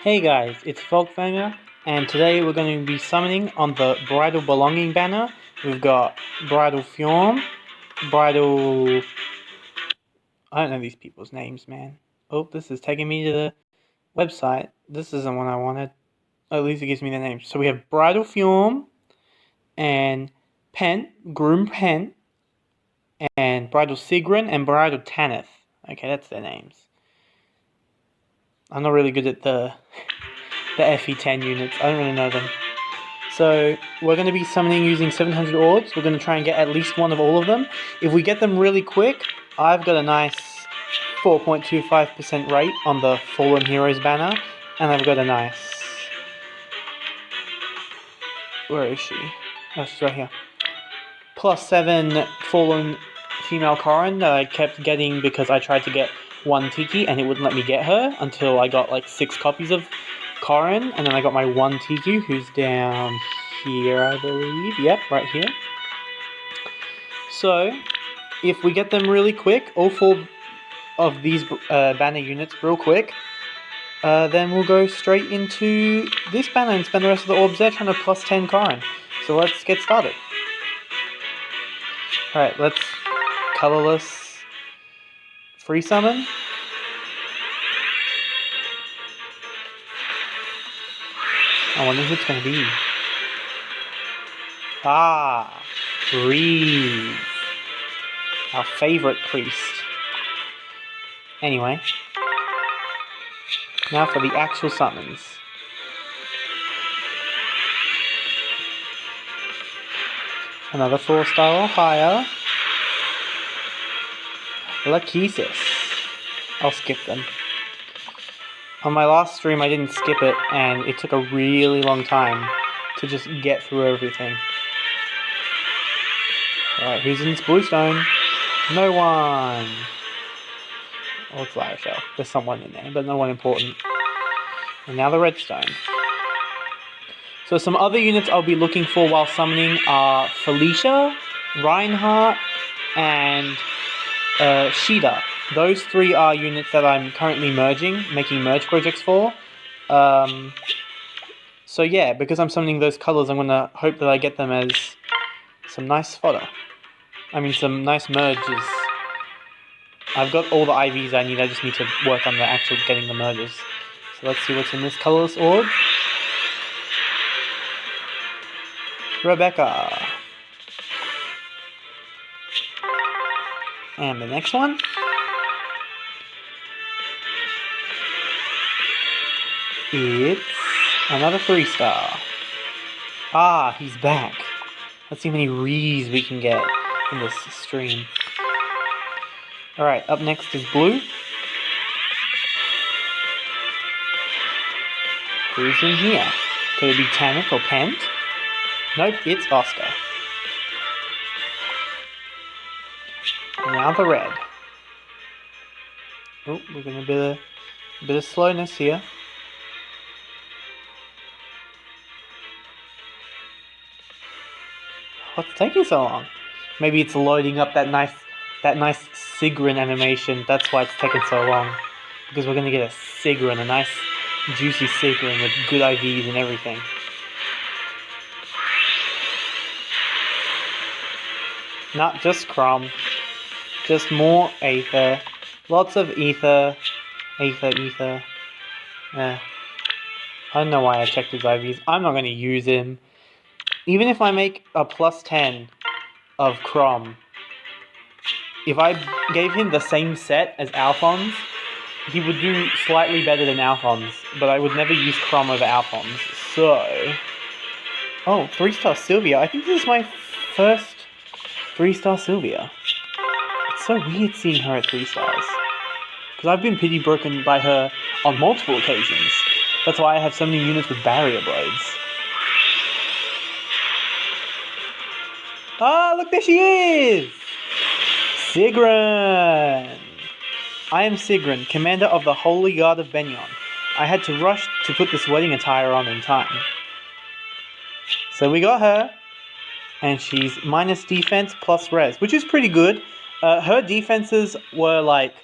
Hey guys, it's Volkvanger, and today we're going to be summoning on the Bridal Belonging banner. We've got Bridal Fjorm, Bridal... I don't know these people's names, man. Oh, this is taking me to the website. This isn't what I wanted. At least it gives me the names. So we have Bridal Fjorm, and Groom Pent, and Bridal Sigrun, and Bridal Tanith. Okay, that's their names. I'm not really good at the FE10 units. I don't really know them. So we're going to be summoning using 700 orbs. We're going to try and get at least one of all of them. If we get them really quick, I've got a nice 4.25% rate on the Fallen Heroes banner. And I've got a nice... Where is she? Oh, she's right here. +7 Fallen Female Corrin that I kept getting because I tried to get one Tiki and it wouldn't let me get her until I got like 6 copies of Corrin, and then I got my one Tiki, who's down here, I believe. Yep, right here. So, if we get them really quick, all 4 of these banner units real quick, then we'll go straight into this banner and spend the rest of the orbs there trying to +10 Corrin. So let's get started. Alright, let's colorless free summon. I wonder who it's going to be. Reeve. Our favorite priest. Anyway. Now for the actual summons. Another 4-star or higher. Lachesis. I'll skip them. On my last stream I didn't skip it, and it took a really long time to just get through everything. Alright, who's in this blue stone? No one! Or it's Lyrishell. There's someone in there, but no one important. And now the red stone. So some other units I'll be looking for while summoning are Felicia, Reinhardt, and Sheeta. Those 3 are units that I'm currently making merge projects for. So yeah, because I'm summoning those colors, I'm gonna hope that I get them as some nice fodder. I mean, some nice merges. I've got all the IVs I need, I just need to work on the actual getting the merges. So let's see what's in this colorless orb. Rebecca. And the next one. It's another 3-star. He's back. Let's see how many Rees we can get in this stream. Alright, up next is blue. Who's in here? Could it be Tanith or Pent? Nope, it's Oscar. Now the red. Oh, we're getting a bit of slowness here. What's taking so long? Maybe it's loading up that nice Sigrun animation. That's why it's taking so long. Because we're gonna get a Sigrun, a nice juicy Sigrun with good IVs and everything. Not just Crom. Just more Aether. Lots of Ether. Ether. I don't know why I checked his IVs. I'm not gonna use him. Even if I make a +10 of Crom, if I gave him the same set as Alphonse, he would do slightly better than Alphonse, but I would never use Crom over Alphonse. So... Oh, 3-star Sylvia. I think this is my first 3-star Sylvia. It's so weird seeing her at 3 stars. Because I've been pity broken by her on multiple occasions. That's why I have so many units with barrier blades. Look, there she is! Sigrun! I am Sigrun, commander of the Holy Guard of Benyon. I had to rush to put this wedding attire on in time. So we got her, and she's minus defense +res, which is pretty good. Her defenses were like,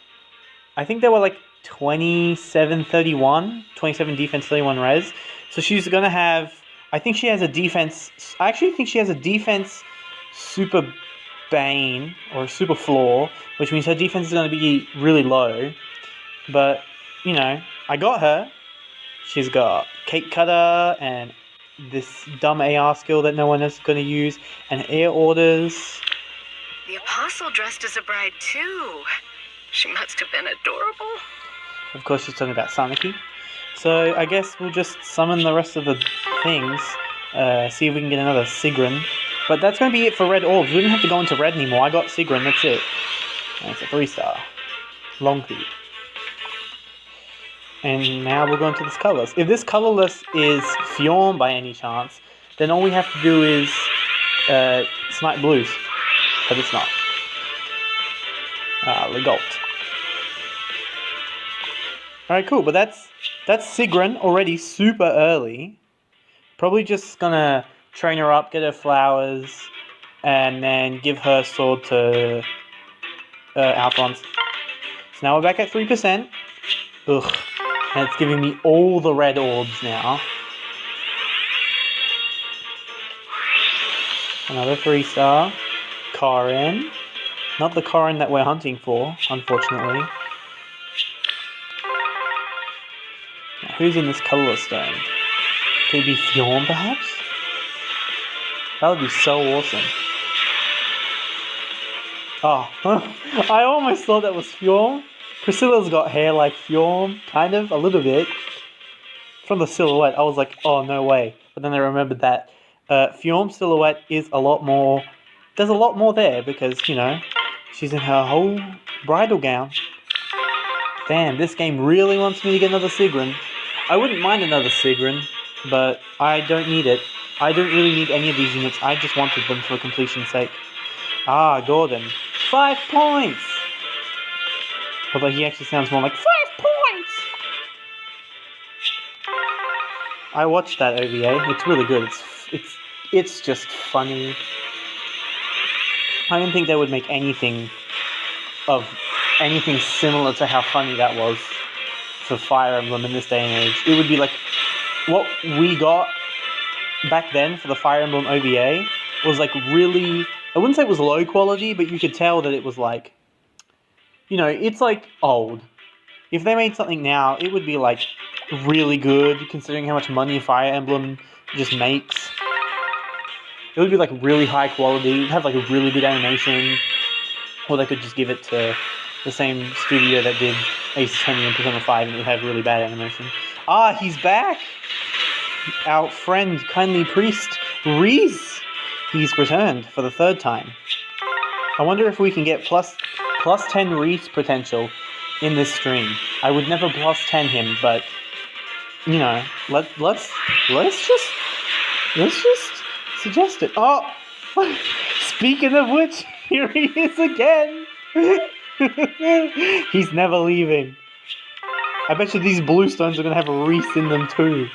I think they were like 27-31, 27 defense, 31 res. So she's going to have, I think she has a defense, I actually think she has a defense super bane or super floor, which means her defense is going to be really low. But, you know, I got her. She's got Cake Cutter and this dumb AR skill that no one is going to use, and air orders. The apostle dressed as a bride too. She must have been adorable. Of course, she's talking about Saniki. So I guess we'll just summon the rest of the things, see if we can get another Sigrun. But that's going to be it for Red Orbs. We don't have to go into Red anymore. I got Sigrun, that's it. And it's a 3-star. Long P. And now we'll go into this colorless. If this colorless is Fjorm by any chance, then all we have to do is snipe blues. But it's not. Legault. Alright, cool. But that's Sigrun already super early. Probably just gonna train her up, get her flowers, and then give her sword to Alphonse. So now we're back at 3%. Ugh. And it's giving me all the red orbs now. Another 3-star. Karin. Not the Karin that we're hunting for, unfortunately. Now, who's in this colorless stone? Could it be Fjorm, perhaps? That would be so awesome. Oh, I almost thought that was Fjorm. Priscilla's got hair like Fjorm, kind of, a little bit. From the silhouette, I was like, oh, no way. But then I remembered that Fjorm's silhouette is a lot more... There's a lot more there because, you know, she's in her whole bridal gown. Damn, this game really wants me to get another Sigrun. I wouldn't mind another Sigrun, but I don't need it. I don't really need any of these units. I just wanted them for completion's sake. Ah, Gordon. 5 points! Although he actually sounds more like 5 points! I watched that OVA. It's really good. It's just funny. I didn't think they would make anything similar to how funny that was for Fire Emblem in this day and age. It would be like what we got back then for the Fire Emblem OVA was like really, I wouldn't say it was low quality, but you could tell that it was like, you know, it's like old. If they made something now, it would be like really good considering how much money Fire Emblem just makes. It would be like really high quality, it would have like a really good animation, or they could just give it to the same studio that did Ace Attorney and Persona 5 and it would have really bad animation. Ah, he's back! Our friend, kindly priest, Reese! He's returned for the 3rd time. I wonder if we can get plus 10 Reese potential in this stream. I would never plus 10 him, but you know, let's just suggest it. Oh, speaking of which, here he is again. He's never leaving. I bet you these blue stones are gonna have a Reese in them too.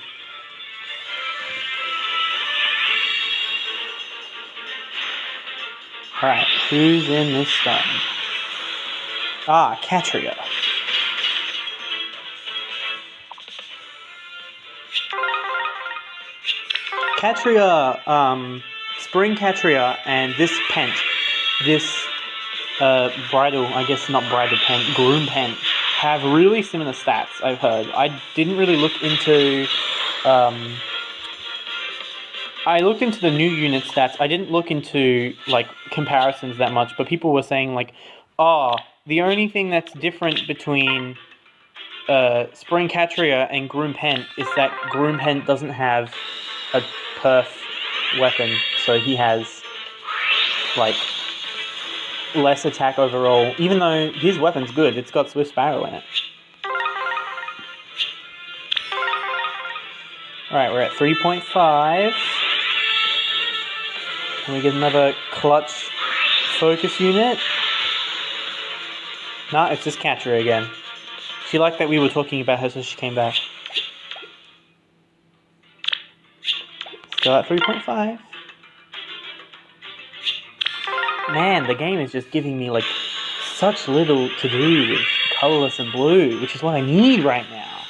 Alright, who's in this stone? Ah, Catria. Catria, Spring Catria and this Pent, this Bridal, I guess not Bridal Pent, Groom Pent, have really similar stats, I've heard. I didn't really look into, I looked into the new unit stats. I didn't look into, like, comparisons that much, but people were saying, like, oh, the only thing that's different between Spring Catria and Groom Pent is that Groom Pent doesn't have a perf weapon, so he has, like, less attack overall, even though his weapon's good. It's got Swift Sparrow in it. Alright, we're at 3.5. Can we get another clutch focus unit? Nah, it's just Catria again. She liked that we were talking about her, so she came back. Still at 3.5. Man, the game is just giving me, like, such little to do with colorless and blue, which is what I need right now.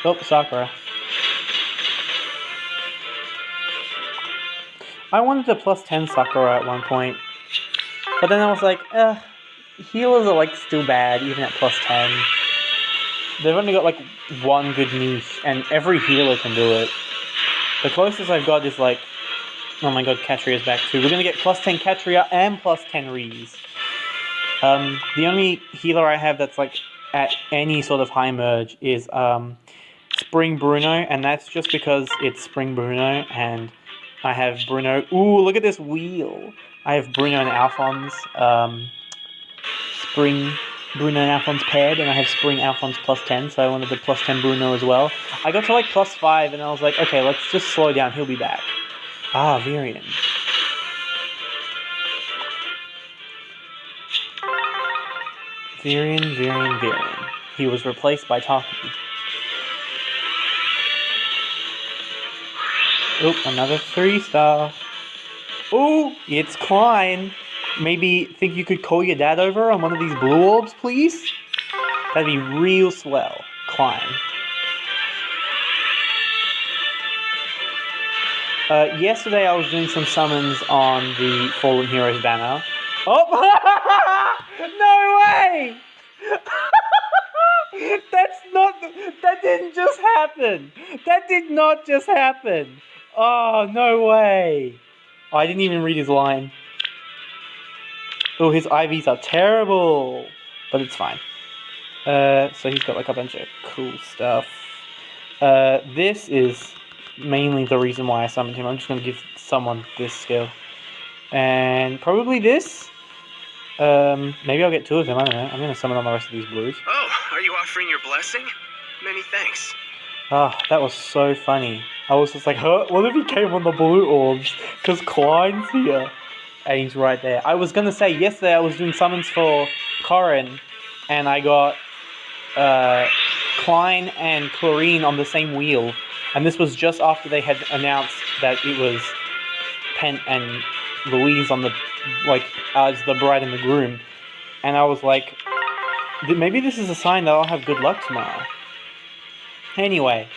Oh, Sakura. I wanted to plus 10 Sakura at one point, but then I was like, healers are like still bad, even at plus 10. They've only got like one good niche, and every healer can do it. The closest I've got is like, oh my god, Katria's back too. We're gonna get plus 10 Katria and plus 10 Reese. The only healer I have that's like at any sort of high merge is Spring Bruno, and that's just because it's Spring Bruno, and I have Bruno. Ooh, look at this wheel! I have Bruno and Alphonse, Spring Bruno and Alphonse paired, and I have Spring Alphonse plus 10, so I wanted the plus 10 Bruno as well. I got to like plus 5, and I was like, okay, let's just slow down, he'll be back. Ah, Virion. Virion. He was replaced by Taki. Oop, another 3-star. Ooh, it's Klein. Maybe think you could call your dad over on one of these blue orbs, please? That'd be real swell. Klein. Yesterday I was doing some summons on the Fallen Heroes banner. Oh! No way! That didn't just happen! That did not just happen! Oh, no way! Oh, I didn't even read his line. Oh, his IVs are terrible! But it's fine. So he's got like a bunch of cool stuff. This is mainly the reason why I summoned him. I'm just going to give someone this skill. And probably this. Maybe I'll get 2 of them, I don't know. I'm going to summon on the rest of these blues. Oh, are you offering your blessing? Many thanks. Ah, that was so funny. I was just like, huh? What if he came on the blue orbs? Because Klein's here. And he's right there. I was going to say, yesterday I was doing summons for Corrin, and I got Klein and Chlorine on the same wheel. And this was just after they had announced that it was Pent and Louise on the, like, as the bride and the groom. And I was like, maybe this is a sign that I'll have good luck tomorrow. Anyway,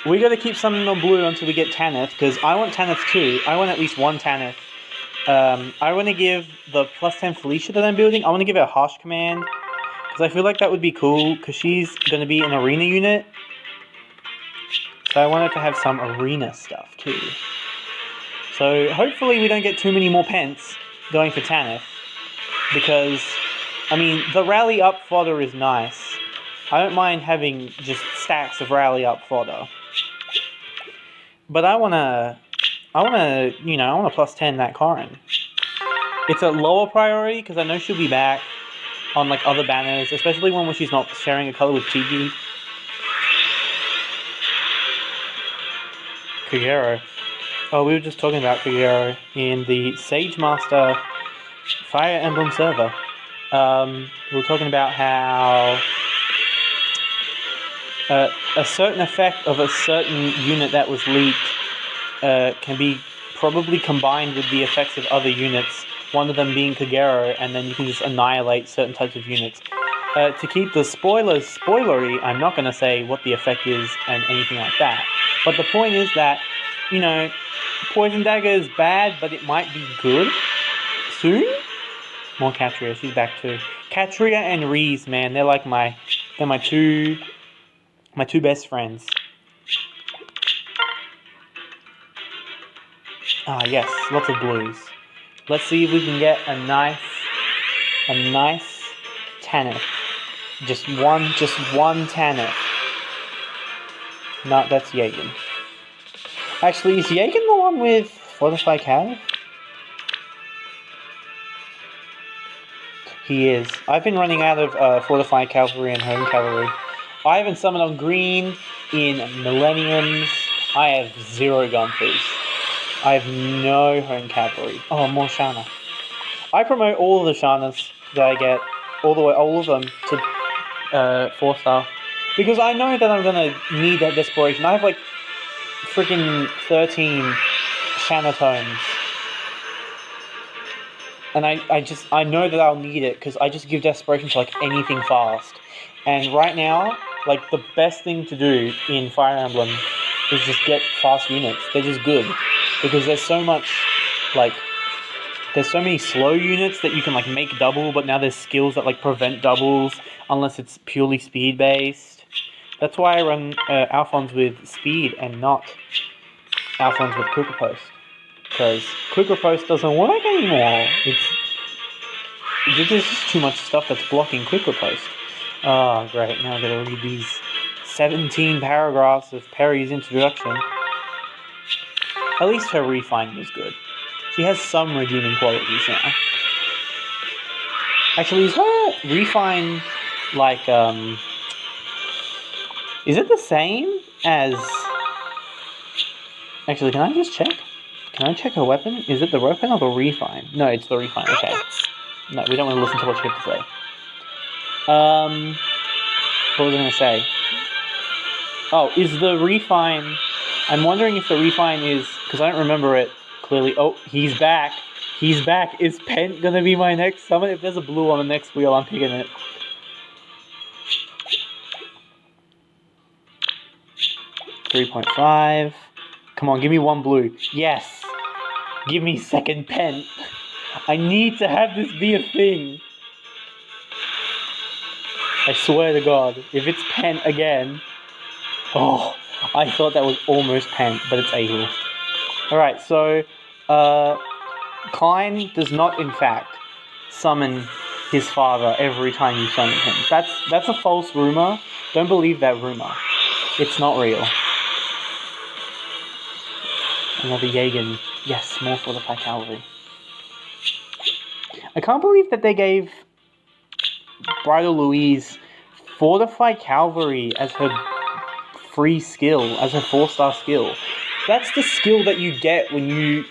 we gotta keep summoning on blue until we get Tanith, because I want Tanith too. I want at least one Tanith. I want to give the plus 10 Felicia that I'm building, I want to give her a Harsh Command, because I feel like that would be cool, because she's going to be an arena unit. So I want her to have some arena stuff too. So hopefully we don't get too many more pence going for Tanith, because, I mean, the rally up fodder is nice. I don't mind having just stacks of rally up fodder. But I wanna plus 10 that Corrin. It's a lower priority because I know she'll be back on like other banners, especially one where she's not sharing a color with Tiki. Kagero. Oh, we were just talking about Kagero in the Sage Master Fire Emblem server. We were talking about how a certain effect of a certain unit that was leaked can be probably combined with the effects of other units, one of them being Kagero, and then you can just annihilate certain types of units. To keep the spoilers spoilery, I'm not going to say what the effect is and anything like that. But the point is that, you know, Poison Dagger is bad, but it might be good soon? More Katria, she's back too. Katria and Reese, man, they're like my two best friends. Ah, yes, lots of blues. Let's see if we can get a nice Tanith. Just one Tanith. No, that's Jagen. Actually, is Jagen the one with Fortify Cav? He is. I've been running out of Fortified Cavalry and Home Cavalry. I haven't summoned on green in Millenniums. I have 0 Gunfus. I have no Home Cavalry. Oh, more Shana. I promote all of the Shanas that I get, all of them, to 4-star. Because I know that I'm going to need that desperation. I have like freaking 13 Shana tomes. And I know that I'll need it because I just give desperation to like anything fast. And right now, like the best thing to do in Fire Emblem is just get fast units. They're just good because there's so many slow units that you can like make double, but now there's skills that like prevent doubles unless it's purely speed based. That's why I run Alphons with speed and not Alphons with quick riposte. Because quick riposte doesn't work anymore. There's just too much stuff that's blocking quick riposte. Oh, great. Now I've got to read these 17 paragraphs of Perry's introduction. At least her refine was good. She has some redeeming qualities now. Actually, is her refine like, is it the same as... Actually, can I just check? Can I check her weapon? Is it the weapon or the refine? No, it's the refine, okay. No, we don't want to listen to what she has to say. What was I going to say? Oh, is the refine... I'm wondering if the refine is... Because I don't remember it clearly. Oh, he's back. He's back. Is Pent going to be my next summon? If there's a blue on the next wheel, I'm picking it. $3.5. Come on, give me one blue. Yes! Give me second Pent. I need to have this be a thing. I swear to God, if it's Pent again... Oh, I thought that was almost Pent, but it's Ahul. Alright, so... Klein does not, in fact, summon his father every time you summon him. That's a false rumor. Don't believe that rumor. It's not real. Another Jagen. Yes, more Fortified Cavalry. I can't believe that they gave Bridal Louise Fortified Cavalry as her free skill, as her 4-star skill. That's the skill that you get when you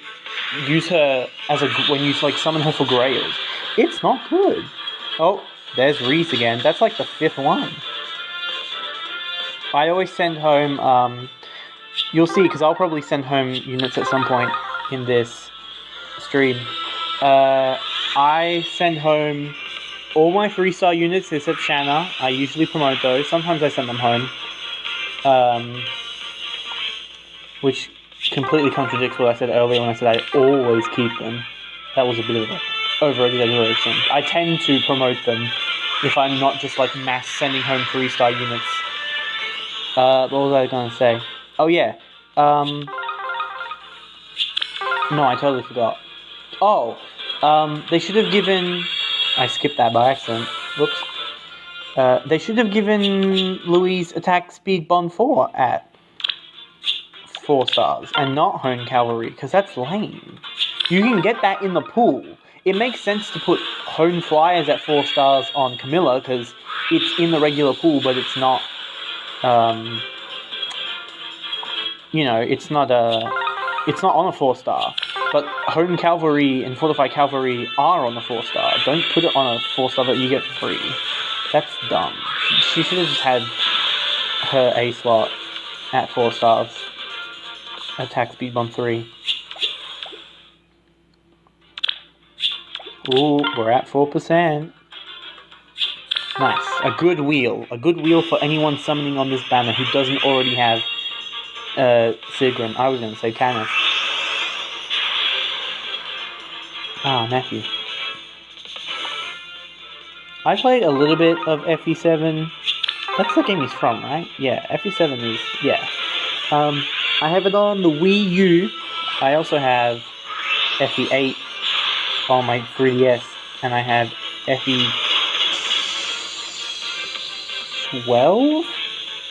use her as when you like summon her for Grails. It's not good. Oh, there's Reese again. That's like the 5th one. I always send home, you'll see, because I'll probably send home units at some point in this stream. I send home all my 3-star units except Shanna. I usually promote those. Sometimes I send them home. Which completely contradicts what I said earlier when I said I always keep them. That was a bit of an over-exaggeration. I tend to promote them if I'm not just like mass sending home 3-star units. What was I going to say? Oh yeah. No, I totally forgot. Oh, they should have given... I skipped that by accident. Whoops. They should have given Louise attack speed bond 4 at 4 stars and not Hone Cavalry, because that's lame. You can get that in the pool. It makes sense to put Hone Flyers at 4 stars on Camilla, because it's in the regular pool, but it's not... you know, it's not on a 4-star. But Hone Cavalry and Fortified Cavalry are on the 4-star. Don't put it on a 4-star that you get for free. That's dumb. She should have just had her A slot at 4 stars. Attack speed bump 3. Ooh, we're at 4%. Nice. A good wheel. A good wheel for anyone summoning on this banner who doesn't already have Sigrun. I was going to say Canis. Ah, Matthew. I played a little bit of FE7. That's the game he's from, right? Yeah, FE7 is... yeah. I have it on the Wii U. I also have FE8 on my 3DS. And I have FE12?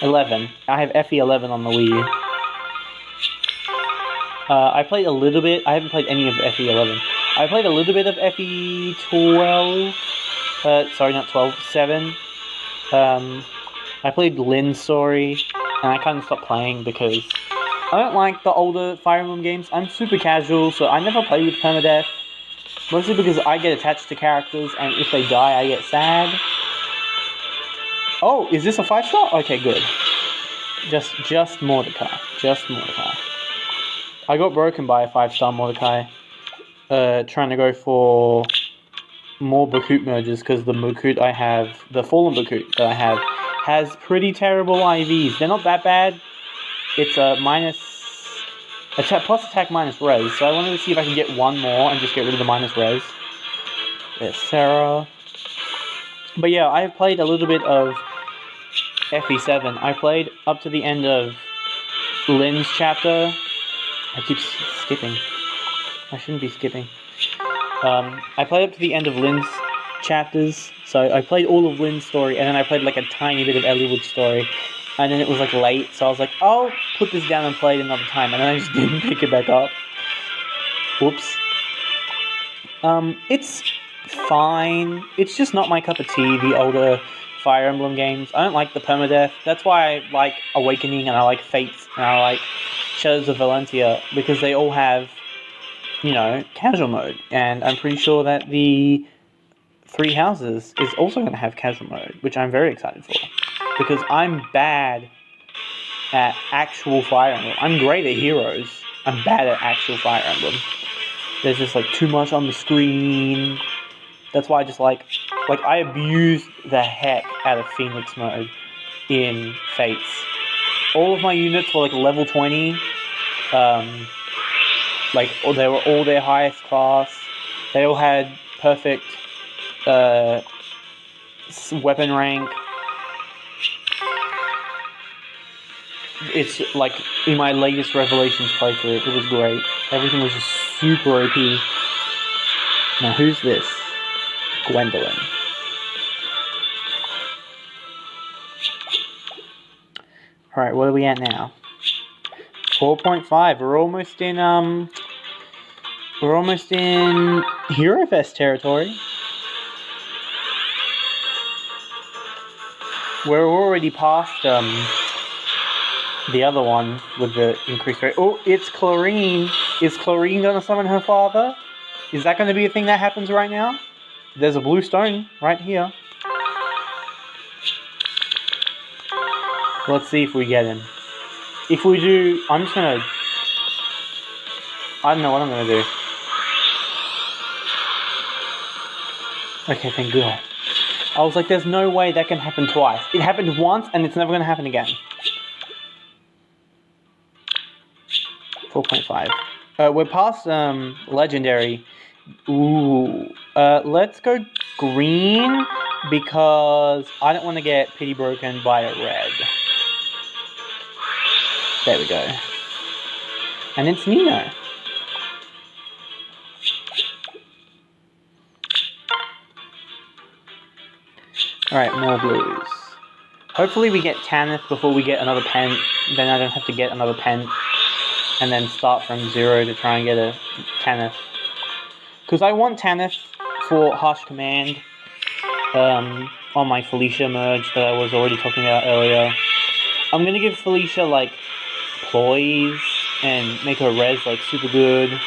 11. I have FE11 on the Wii U. I played a little bit. I haven't played any of FE11. I played a little bit of FE12. Sorry, not 12. 7. I played Lynn's story, and I kind of stopped playing because I don't like the older Fire Emblem games. I'm super casual, so I never play with permadeath. Mostly because I get attached to characters, and if they die, I get sad. Oh, is this a 5-star? Okay, good. Just Mordecai. Just Mordecai. I got broken by a 5-star Mordecai. Trying to go for more Bakut merges because the Bakut I have, the Fallen Bakut that I have, has pretty terrible IVs. They're not that bad. It's a minus attack plus attack minus res. So I wanted to see if I can get one more and just get rid of the minus res. There's Sarah. But yeah, I've played a little bit of FE7. I played up to the end of Lynn's chapter. I keep skipping. I shouldn't be skipping. I played up to the end of Lynn's chapters, so I played all of Lynn's story, and then I played like a tiny bit of Elliewood's story, and then it was like late, so I was like, I'll put this down and play it another time, and then I just didn't pick it back up. Whoops. It's fine. It's just not my cup of tea, the older Fire Emblem games. I don't like the permadeath. That's why I like Awakening, and I like Fates, and I like Shadows of Valentia, because they all have, you know, casual mode, and I'm pretty sure that the Three Houses is also going to have casual mode, which I'm very excited for, because I'm bad at actual Fire Emblem. I'm great at Heroes. I'm bad at actual Fire Emblem. There's just like too much on the screen. That's why I just like I abused the heck out of Phoenix mode in Fates. All of my units were like level 20. Like, they were all their highest class. They all had perfect weapon rank. It's like in my latest Revelations playthrough, it was great. Everything was just super OP. Now, who's this? Gwendolyn. Alright, what are we at now? 4.5. We're almost in Hero Fest territory. We're already past the other one with the increased rate. Oh, it's Clarine. Is Clarine gonna summon her father? Is that gonna be a thing that happens right now? There's a blue stone right here. Let's see if we get him. If we do, I'm just gonna... I don't know what I'm gonna do. Okay, thank God. I was like, there's no way that can happen twice. It happened once, and it's never gonna happen again. 4.5. We're past Legendary. Ooh. Let's go green, because I don't want to get pity broken by a red. There we go. And it's Nino. Alright, more blues. Hopefully we get Tanith before we get another pen. Then I don't have to get another pen and then start from zero to try and get a Tanith. Because I want Tanith for Harsh Command on my Felicia merge that I was already talking about earlier. I'm going to give Felicia like Ploys and make her res like super good.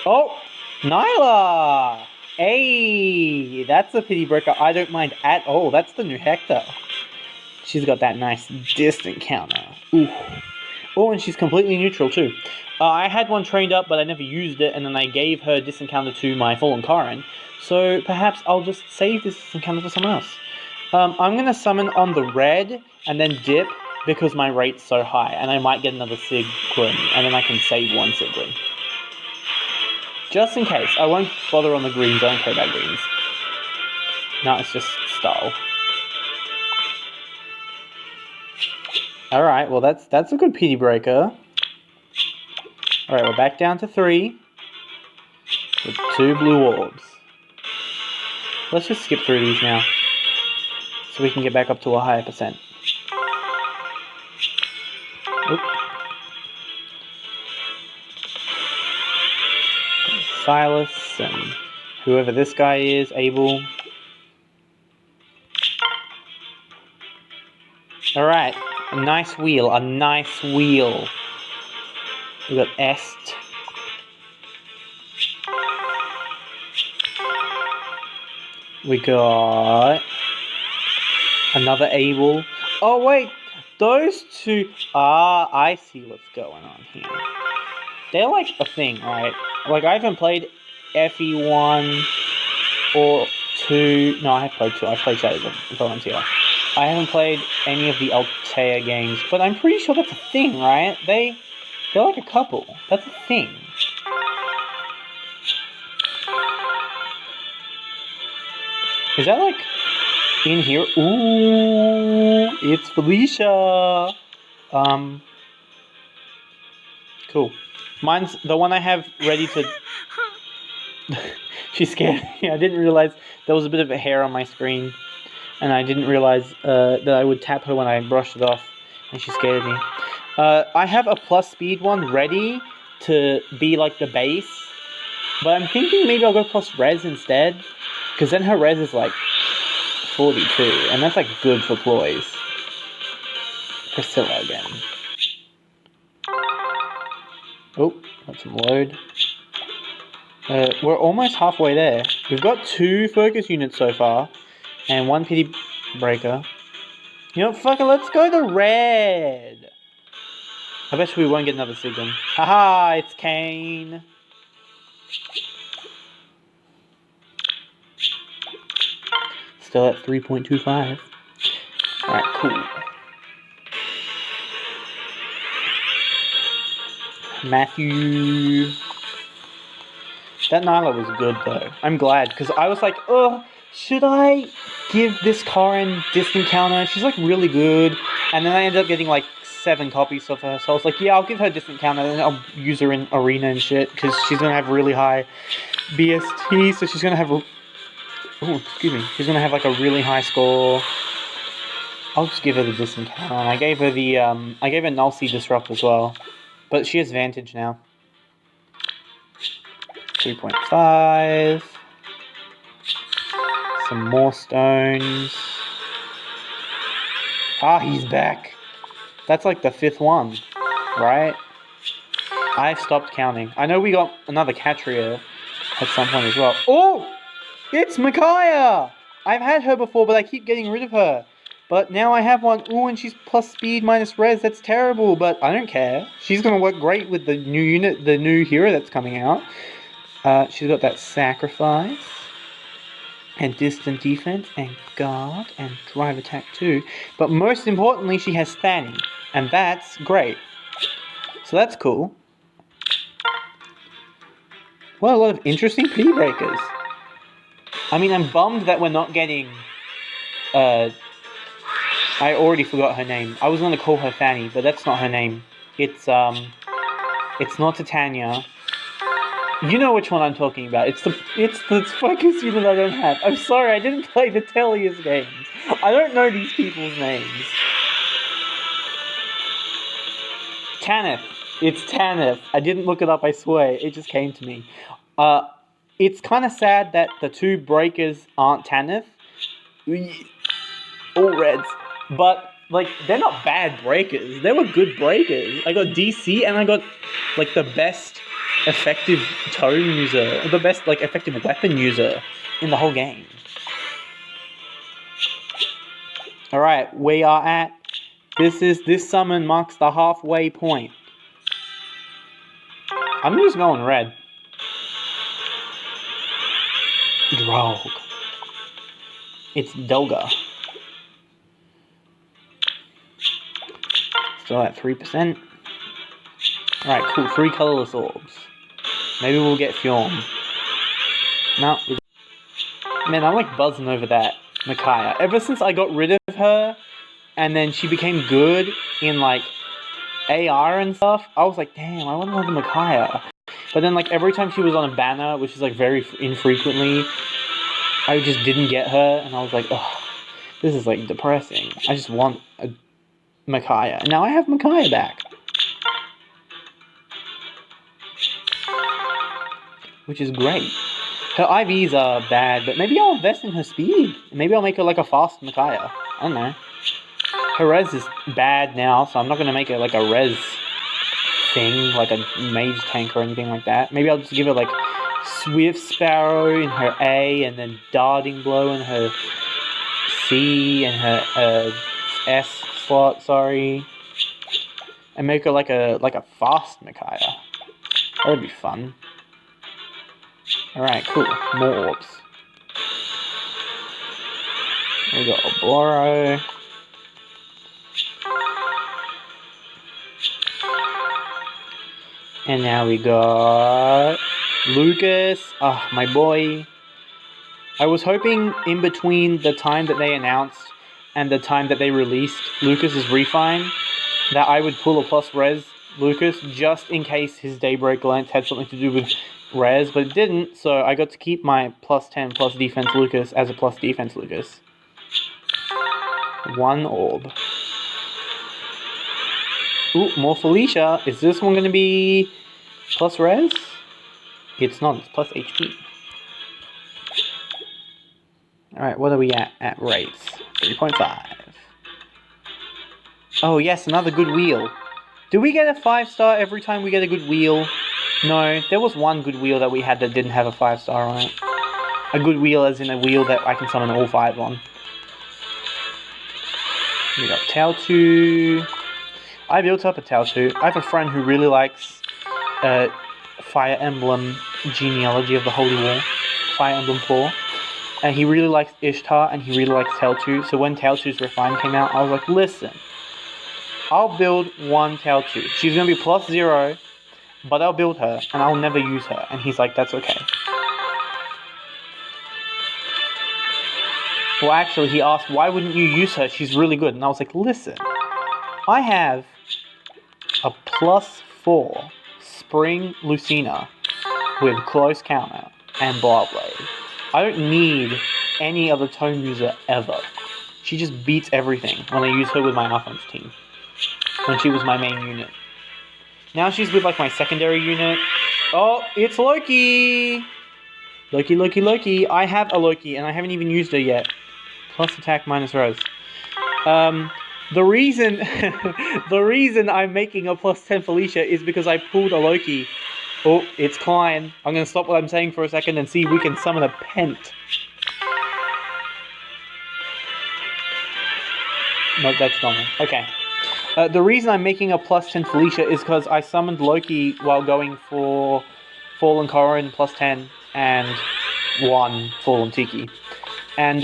Oh! Nyla! Hey! That's a pity breaker I don't mind at all. That's the new Hector. She's got that nice distant counter. Ooh. Oh, and she's completely neutral too. I had one trained up, but I never used it, and then I gave her distant counter to my Fallen Karen. So perhaps I'll just save this distant counter for someone else. I'm going to summon on the red, and then dip, because my rate's so high, and I might get another Sigrun, and then I can save one Sigrun. Just in case. I won't bother on the greens, I don't care about greens. No, it's just style. Alright, well that's a good pity breaker. Alright, we're back down to 3. With 2 blue orbs. Let's just skip through these now. So we can get back up to a higher percent. Oop. Silas and whoever this guy is, Abel. Alright, a nice wheel, a nice wheel. We got Est. We got another Abel. Oh wait, those two. Ah, I see what's going on here. They're like a thing, right? Like I haven't played FE1 or 2. No, I have played 2. I've played Shadow Volunteer. I haven't played any of the Altea games, but I'm pretty sure that's a thing, right? They're like a couple. That's a thing. Is that like in here? Ooh, it's Felicia. Cool. Mine's the one I have ready to. She scared me. I didn't realize there was a bit of a hair on my screen, and I didn't realize that I would tap her when I brushed it off, and she scared me. I have a plus speed one ready to be like the base, but I'm thinking maybe I'll go plus res instead, because then her res is like 42, and that's like good for ploys. Priscilla again. Oh, got some load. We're almost halfway there. We've got 2 focus units so far, and 1 pity breaker. You know, fuck it, let's go to red! I bet we won't get another Sigyn. Haha, it's Kane! Still at 3.25. Alright, cool. Matthew. That Nyla was good though. I'm glad, because I was like, oh, should I give this Karen distant counter? She's like really good. And then I ended up getting like 7 copies of her. So I was like, yeah, I'll give her distant counter, and then I'll use her in arena and shit, because she's gonna have really high BST, so she's gonna have she's gonna have like a really high score. I'll just give her the distant counter. And I gave her the I gave her Nulsi Disrupt as well. But she has Vantage now. 3.5. Some more stones. Ah, he's back. That's like the 5th one, right? I've stopped counting. I know we got another Catria at some point as well. Oh! It's Micaiah! I've had her before, but I keep getting rid of her. But now I have one. Ooh, and she's plus speed minus res. That's terrible, but I don't care. She's going to work great with the new unit, the new hero that's coming out. She's got that sacrifice, and distant defense, and guard, and drive attack too. But most importantly, she has Thani, and that's great. So that's cool. What a lot of interesting P breakers. I mean, I'm bummed that we're not getting. I already forgot her name. I was going to call her Thani, but that's not her name. It's not Titania. You know which one I'm talking about. It's the focus unit I don't have. I'm sorry, I didn't play the Tellius games. I don't know these people's names. Tanith. It's Tanith. I didn't look it up, I swear. It just came to me. It's kind of sad that the 2 breakers aren't Tanith. All reds. But, like, they're not bad breakers. They were good breakers. I got DC and I got, like, the best effective tome user, the best like effective weapon user in the whole game. Alright, we are at this summon marks the halfway point. I'm just going red. Drogue. It's Dolga. Still at 3%. Alright, cool. 3 colorless orbs. Maybe we'll get Fjorm. No. Man, I'm like buzzing over that Micaiah. Ever since I got rid of her, and then she became good in like AR and stuff, I was like, damn, I want another Micaiah. But then like every time she was on a banner, which is like very infrequently, I just didn't get her, and I was like, oh, this is like depressing. I just want a Micaiah. And now I have Micaiah back. Which is great. Her IVs are bad, but maybe I'll invest in her speed. Maybe I'll make her like a fast Micaiah. I don't know. Her res is bad now, so I'm not going to make her like a res thing, like a mage tank or anything like that. Maybe I'll just give her like Swift Sparrow in her A, and then Darting Blow in her C, and her S slot, sorry. And make her like a fast Micaiah. That would be fun. Alright, cool. More orbs. We got Oboro. And now we got Lucas. Oh, my boy. I was hoping in between the time that they announced and the time that they released Lucas's Refine that I would pull a plus res Lucas just in case his Daybreak Lance had something to do with res, but it didn't, so I got to keep my plus 10 plus defense Lucas as a plus defense Lucas. 1 orb. Ooh, more Felicia. Is this one going to be plus res? It's not, it's plus HP. Alright, what are we at rates? 3.5. Oh yes, another good wheel. Do we get a 5-star every time we get a good wheel? No, there was one good wheel that we had that didn't have a 5-star on it. A good wheel as in a wheel that I can summon all 5 on. We got Taotu. I built up a Taotu. I have a friend who really likes Fire Emblem Genealogy of the Holy War. Fire Emblem 4. And he really likes Ishtar and he really likes Taotu. So when Taotu's Refine came out, I was like, listen. I'll build one Taotu. She's going to be plus 0, but I'll build her, and I'll never use her. And he's like, that's okay. Well, actually, he asked, why wouldn't you use her? She's really good. And I was like, listen, I have a plus 4 Spring Lucina with Close Counter and Bar Blade. I don't need any other tone user ever. She just beats everything when I use her with my offense team. When she was my main unit. Now she's with like my secondary unit. Oh, it's Loki! Loki, Loki, Loki. I have a Loki and I haven't even used her yet. Plus attack minus Rose. The reason the reason I'm making a plus 10 Felicia is because I pulled a Loki. Oh, it's Klein. I'm going to stop what I'm saying for a second and see if we can summon a Pent. No, that's normal. Okay. The reason I'm making a plus 10 Felicia is because I summoned Loki while going for Fallen Corrin plus 10 and 1 Fallen Tiki. And,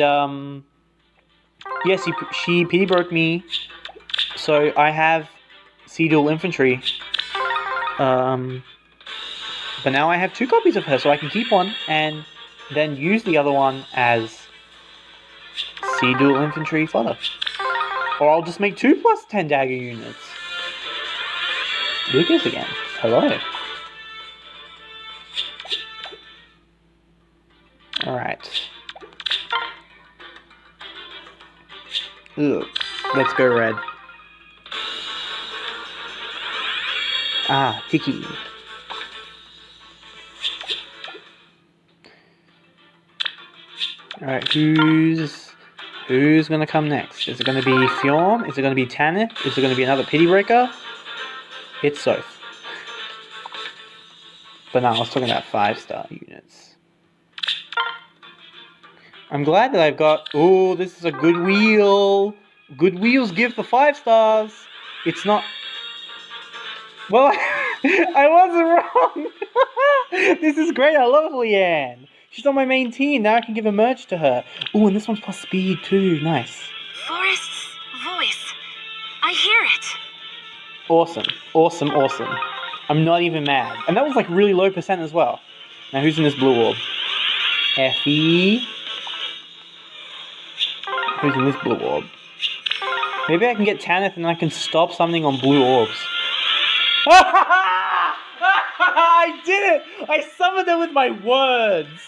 yes, she pity broke me, so I have Sea Dual Infantry. But now I have 2 copies of her, so I can keep one and then use the other one as Sea Dual Infantry fodder. Or I'll just make 2 plus 10 dagger units. Lucas again. Hello. Alright. Ugh. Let's go red. Ah, Tiki. Alright, who's gonna come next? Is it gonna be Fjorm? Is it gonna be Tanith? Is it gonna be another Pity Breaker? It's Soph. But no, I was talking about 5-star units. I'm glad that I've got... Oh, this is a good wheel! Good wheels give the 5 stars! It's not... Well, I wasn't wrong! This is great, I love Leanne! She's on my main team, now I can give a merge to her. Oh, and this one's plus speed too, nice. Forest's voice. I hear it. Awesome, awesome, awesome. I'm not even mad. And that was like really low percent as well. Now who's in this blue orb? Effie. Who's in this blue orb? Maybe I can get Tanith and I can stop something on blue orbs. I did it! I summoned it with my words!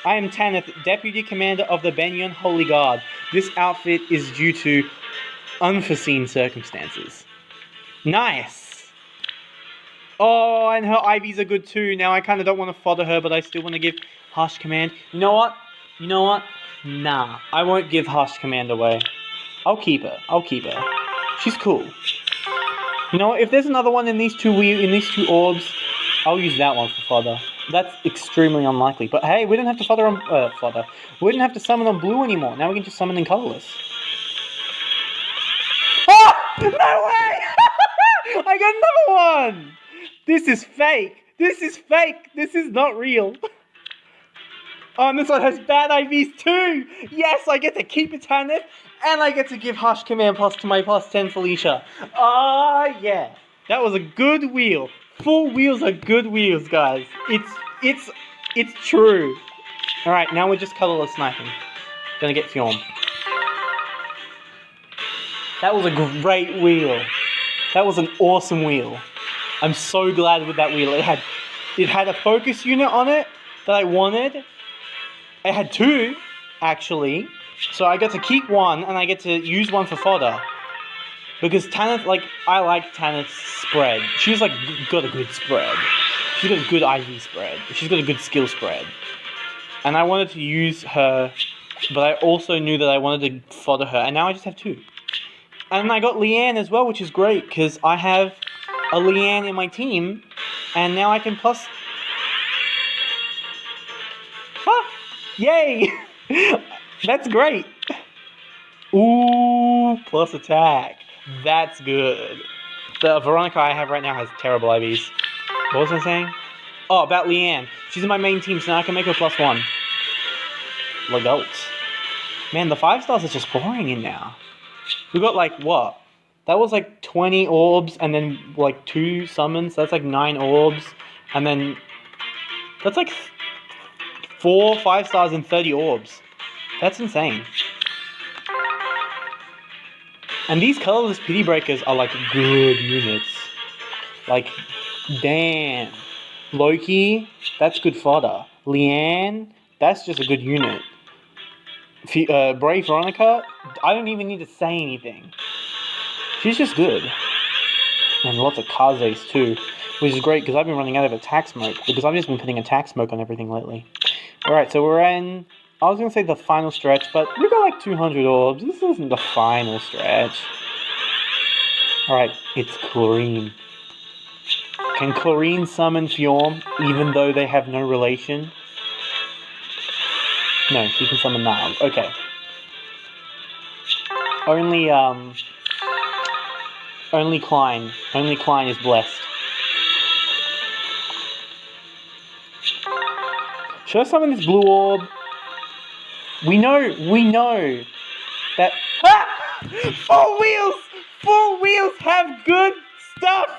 I am Tanith, Deputy Commander of the Benyon Holy Guard. This outfit is due to unforeseen circumstances. Nice! Oh, and her IVs are good too. Now I kind of don't want to fodder her, but I still want to give Harsh Command. You know what? You know what? Nah, I won't give Harsh Command away. I'll keep her. I'll keep her. She's cool. You know what? If there's another one in these two orbs, I'll use that one for fodder. That's extremely unlikely. But hey, we didn't have to fodder on fodder. We didn't have to summon on blue anymore. Now we can just summon in colorless. Oh! No way! I got another one! This is fake. This is fake. This is not real. Oh, and this one has bad IVs too! Yes, I get to keep a Tanith, and I get to give Hush Command plus to my plus 10 Felicia. Ah, yeah. That was a good wheel. Full wheels are good wheels, guys. It's true. Alright, now we're just colorless sniping. Gonna get Fjorm. That was a great wheel. That was an awesome wheel. I'm so glad with that wheel. It had a focus unit on it that I wanted. It had two, actually. So I get to keep one, and I get to use one for fodder. Because Tanith, like, I like Tanith's spread. She's, like, got a good spread. She's got a good IV spread. She's got a good skill spread. And I wanted to use her, but I also knew that I wanted to fodder her. And now I just have two. And I got Leanne as well, which is great, because I have a Leanne in my team, and now I can plus... Ah! Yay! That's great! Ooh, plus attack. That's good. The Veronica I have right now has terrible IVs. What was I saying? Oh, about Leanne. She's in my main team, so now I can make her plus one. Adults. Man, the 5-stars are just pouring in now. We got like, what? That was like 20 orbs and then like 2 summons. That's like 9 orbs. And then that's like 4 5-stars and 30 orbs. That's insane. And these colorless pity breakers are like good units. Like, damn. Loki, that's good fodder. Leanne, that's just a good unit. Brave Veronica, I don't even need to say anything. She's just good. And lots of Kazes too, which is great because I've been running out of attack smoke because I've just been putting attack smoke on everything lately. Alright, so we're in, I was going to say the final stretch, but we got like 200 orbs. This isn't the final stretch. Alright, it's Chlorine. Can Chlorine summon Fjorm even though they have no relation? No, she can summon Niles. Okay. Only Klein. Only Klein is blessed. Should I summon this blue orb? We know that... Ah! 4 wheels! 4 wheels have good stuff!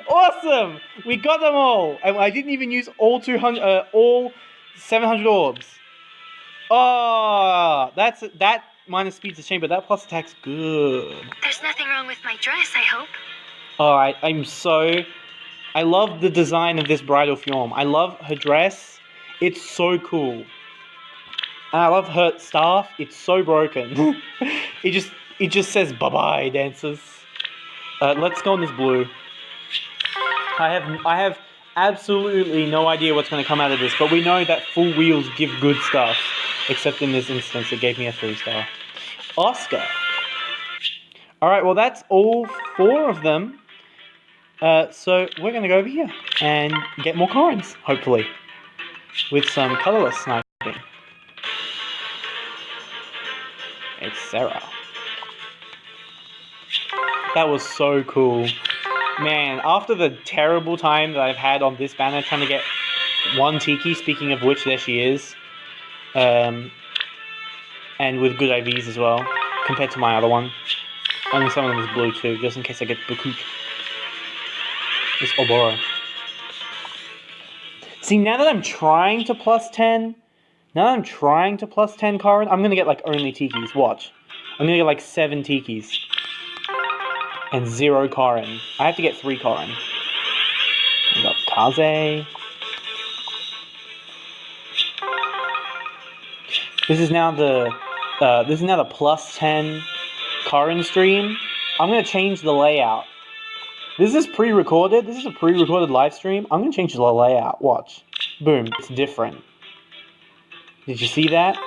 Awesome! We got them all! I didn't even use all 700 orbs. Oh, that minus speed's a shame, but that plus attack's good. There's nothing wrong with my dress, I hope. Alright, I love the design of this Bridal Fjorm. I love her dress. It's so cool. And I love her staff. It's so broken. it just says bye-bye, dancers. Let's go on this blue. I have absolutely no idea what's going to come out of this, but we know that full wheels give good stuff. Except in this instance, it gave me a 3-star. Oscar. Alright, well that's all 4 of them. So we're going to go over here and get more coins, hopefully. With some colorless sniping. It's Sarah. That was so cool. Man, after the terrible time that I've had on this banner trying to get 1 Tiki, speaking of which, there she is. And with good IVs as well, compared to my other one. Only some of them is blue too, just in case I get Bukuk. It's Oboro. See, now that I'm trying to plus 10, Corin, I'm gonna get like only Tikis, watch. I'm gonna get like 7 Tikis. And 0 Corin. I have to get 3 Corin. I got Kaze. This is now the plus 10 Corin stream. I'm gonna change the layout. This is pre-recorded. This is a pre-recorded live stream. I'm gonna change the layout. Watch. Boom. It's different. Did you see that?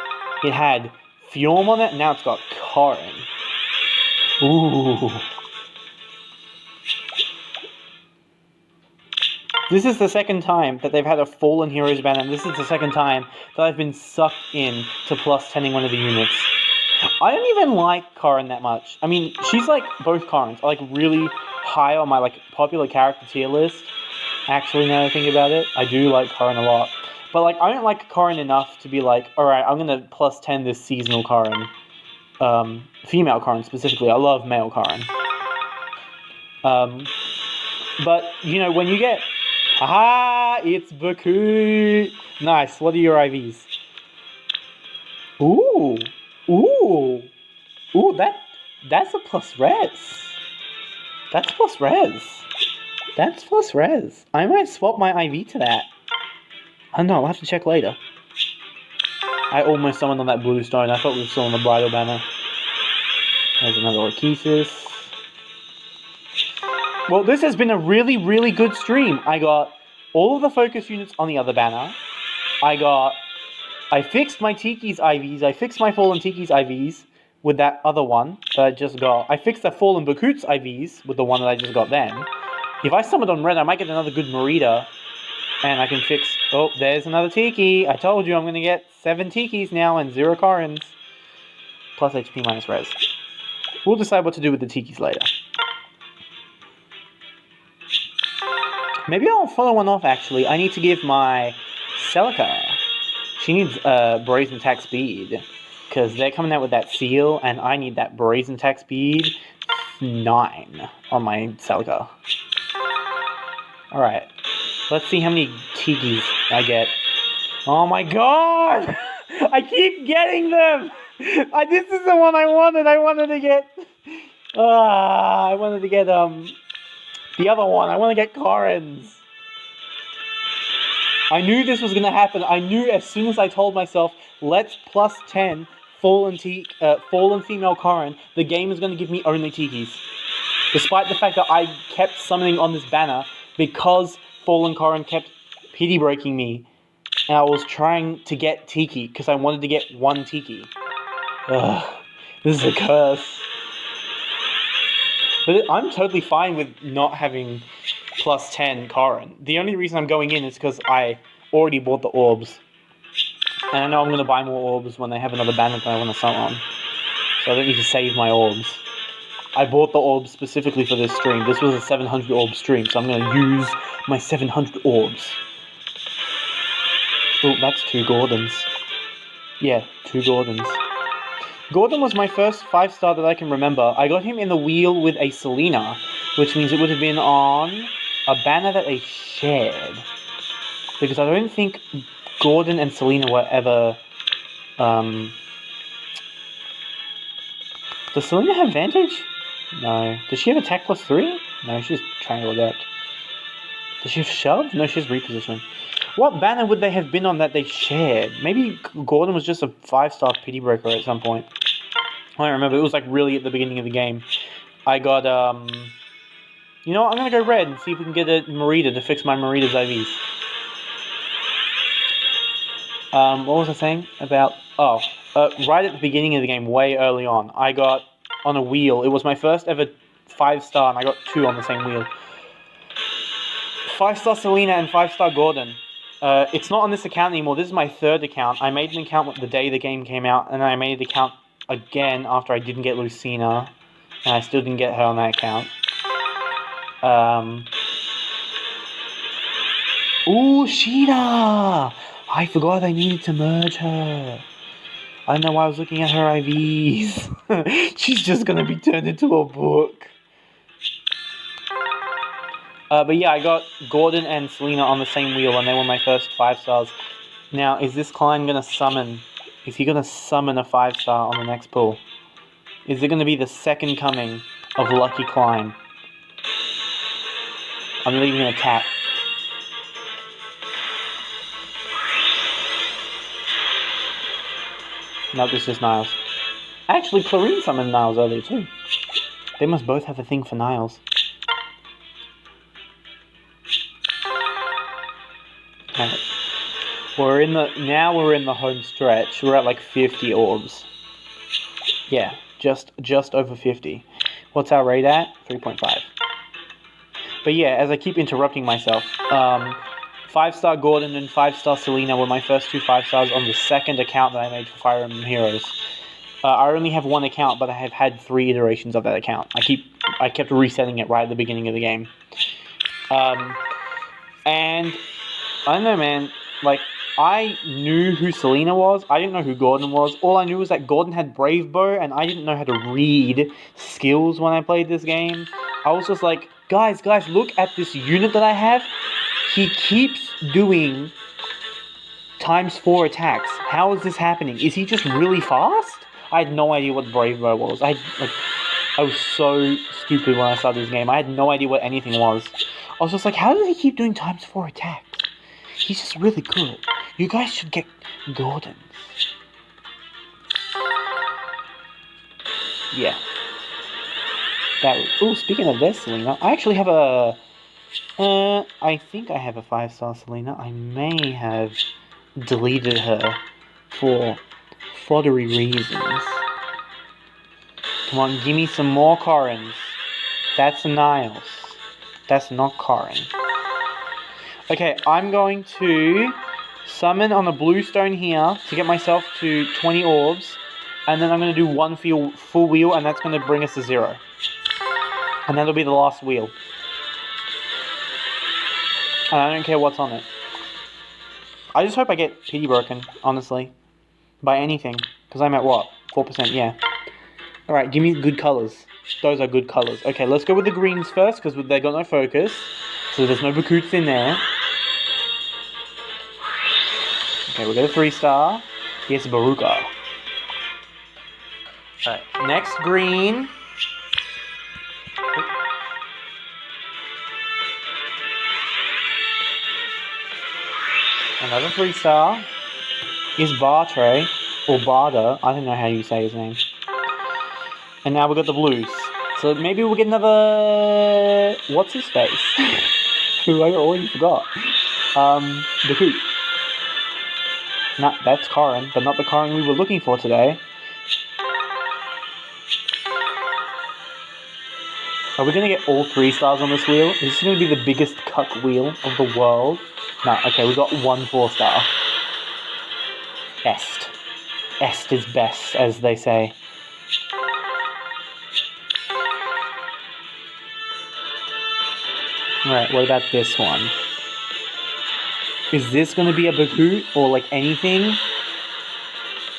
It had Fjorm on it, now it's got Corin. Ooh. This is the second time that they've had a Fallen Heroes banner, and this is the second time that I've been sucked in to plus 10ing one of the units. I don't even like Corin that much. I mean, she's like both Corins are like really high on my like popular character tier list. Actually, now that I think about it, I do like Corin a lot. But, like, I don't like Corrin enough to be like, alright, I'm gonna plus 10 this seasonal Corrin. Female Corrin specifically. I love male Corrin. But, you know, when you get... Aha! It's Baku! Nice. What are your IVs? Ooh! Ooh! Ooh, that's a plus res. That's plus res. That's plus res. I might swap my IV to that. I don't know, I'll have to check later. I almost summoned on that blue stone. I thought we were still on the Bridal banner. There's another Orchesis. Well, this has been a really, really good stream. I got all of the focus units on the other banner. I fixed my Tiki's IVs. I fixed my Fallen Tiki's IVs with that other one that I just got. I fixed the Fallen Bakut's IVs with the one that I just got then. If I summoned on red, I might get another good Marita. And I can fix... Oh, there's another Tiki. I told you I'm going to get 7 Tikis now and 0 Corrins. Plus HP minus res. We'll decide what to do with the Tikis later. Maybe I'll follow one off, actually. I need to give my Celica. She needs Brazen Attack Speed. Because they're coming out with that seal, and I need that Brazen Attack Speed 9 on my Celica. Alright. Let's see how many Tikis I get. Oh my god! I keep getting them! This is the one I wanted. I wanted to get... the other one. I want to get Corrins. I knew this was going to happen. I knew as soon as I told myself, let's plus 10 fallen female Corrin, the game is going to give me only Tikis. Despite the fact that I kept summoning on this banner, because Fallen Corrin kept pity breaking me, and I was trying to get Tiki, because I wanted to get 1 Tiki. Ugh, this is a curse. But I'm totally fine with not having plus 10 Corrin. The only reason I'm going in is because I already bought the Orbs. And I know I'm going to buy more Orbs when they have another banner that I want to summon on. So I don't need to save my Orbs. I bought the Orbs specifically for this stream. This was a 700 Orb stream, so I'm going to use my 700 Orbs. Oh, that's 2 Gordons. Yeah, 2 Gordons. Gordon was my first 5-star that I can remember. I got him in the wheel with a Selena, which means it would have been on a banner that they shared. Because I don't think Gordon and Selena were ever... Does Selena have Vantage? No. Does she have Attack plus 3? No, she's Triangle Adept. Does she have Shove? No, she has Reposition. What banner would they have been on that they shared? Maybe Gordon was just a 5-star pity breaker at some point. I don't remember. It was like really at the beginning of the game. I got, you know what? I'm going to go red and see if we can get a Marita to fix my Marita's IVs. What was I saying about... Oh, right at the beginning of the game, way early on, I got on a wheel. It was my first ever 5-star, and I got 2 on the same wheel. 5-star Selena and 5-star Gordon. It's not on this account anymore. This is my 3rd account. I made an account the day the game came out, and then I made an account again after I didn't get Lucina, and I still didn't get her on that account. Ooh, Sheeta! I forgot I needed to merge her. I don't know why I was looking at her IVs. She's just gonna be turned into a book. But yeah, I got Gordon and Selena on the same wheel, and they were my first 5-stars. Now, is this Klein gonna summon? Is he gonna summon a 5-star on the next pull? Is it gonna be the second coming of Lucky Klein? I'm leaving a tap. Nope, it's just Niles. Actually, Clarine summoned Niles earlier too. They must both have a thing for Niles. Okay. Now we're in the home stretch. We're at like 50 orbs. Yeah, just over 50. What's our rate at? 3.5. But yeah, as I keep interrupting myself, 5-star Gordon and 5-star Selena were my first 2 5-stars on the second account that I made for Fire Emblem Heroes. I only have 1 account, but I have had 3 iterations of that account. I kept resetting it right at the beginning of the game. And I don't know, man. Like, I knew who Selena was. I didn't know who Gordon was. All I knew was that Gordon had Brave Bow, and I didn't know how to read skills when I played this game. I was just like, guys, look at this unit that I have. He keeps doing ×4 attacks. How is this happening? Is he just really fast? I had no idea what Brave Bow was. I was so stupid when I started this game. I had no idea what anything was. I was just like, how does he keep doing ×4 attacks? He's just really good. You guys should get Gordons. Yeah. Oh, speaking of this, Selena, I actually have a... I think I have a 5-star Selena. I may have deleted her for foddery reasons. Come on, give me some more Corrins. That's Niles. That's not Corrin. Okay, I'm going to summon on a blue stone here to get myself to 20 orbs. And then I'm going to do one full wheel, and that's going to bring us to 0. And that'll be the last wheel. And I don't care what's on it. I just hope I get pity broken, honestly. By anything. Because I'm at what? 4%, yeah. Alright, give me good colours. Those are good colours. Okay, let's go with the greens first, because they got no focus. So there's no Bakoots in there. Okay, we got a 3-star. Here's Baruka. Alright, next green. Another 3-star. Is Bartray, or Barda. I don't know how you say his name. And now we got the blues. So maybe we'll get another... What's his face? Who I already forgot. The Coot. That's Corrin, but not the Corrin we were looking for today. Are we going to get all 3 stars on this wheel? Is this going to be the biggest cuck wheel of the world? No, okay, we got one 4-star. Est. Est is best, as they say. Alright, what about this one? Is this going to be a Bakoot or like anything?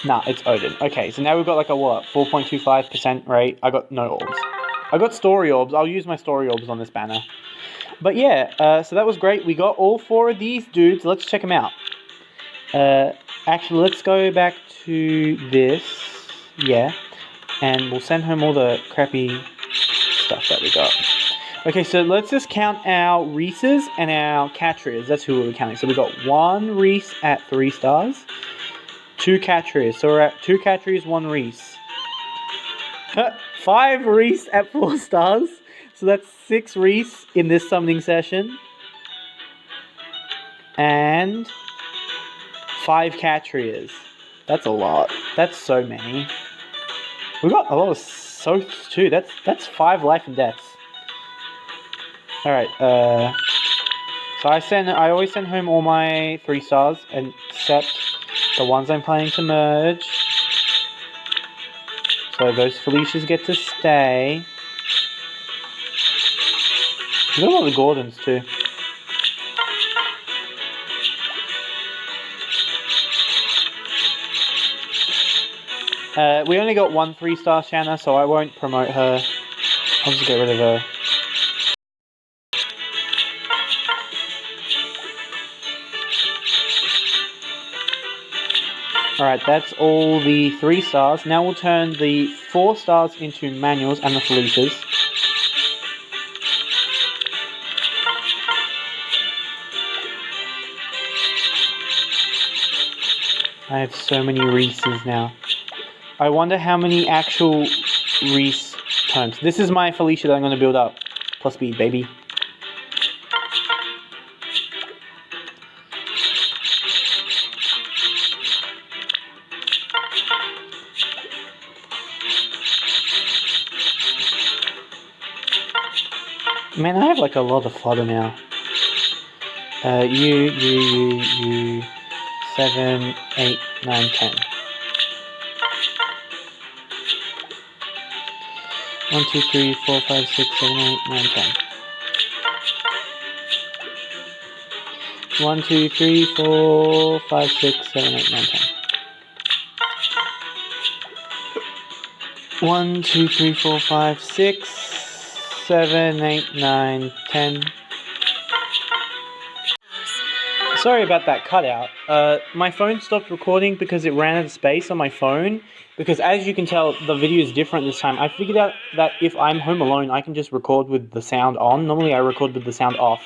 Nah, it's Odin. Okay, so now we've got like a what? 4.25% rate. I got no orbs. I got story orbs. I'll use my story orbs on this banner. But yeah, so that was great. We got all 4 of these dudes. Let's check them out. Actually, let's go back to this. Yeah. And we'll send home all the crappy stuff that we got. Okay, so let's just count our Reeses and our Catrias. That's who we're counting. So we got 1 Reese at 3 stars. 2 Catrias. So we're at 2 Catrias, 1 Reese. 5 Reese at 4 stars. So that's 6 Reese in this summoning session. And 5 Catrias. That's a lot. That's so many. We got a lot of Soths too. That's 5 life and deaths. Alright, so I always send home all my 3 stars, except the ones I'm planning to merge. So those Felicias get to stay. We got a lot of Gordons too. We only got 1 3-star Shanna, so I won't promote her. I'll just get rid of her. Alright, that's all the 3 stars. Now we'll turn the 4 stars into manuals and the Felicias. I have so many Reeses now. I wonder how many actual Reese tomes. This is my Felicia that I'm going to build up. Plus speed, baby. Man, I have like a lot of fodder now. You. 7, 8, 9, 10. 1, 2, 3, 4, 5, 6, 7, 8, 9, 10. 1, 2, 3, 4, 5, 6, 7, 8, 9, 10. 1, 2, 3, 4, 5, 6, 7, 8, 9, 10. Sorry about that cutout. My phone stopped recording because it ran out of space on my phone. Because as you can tell, the video is different this time. I figured out that if I'm home alone, I can just record with the sound on. Normally I record with the sound off.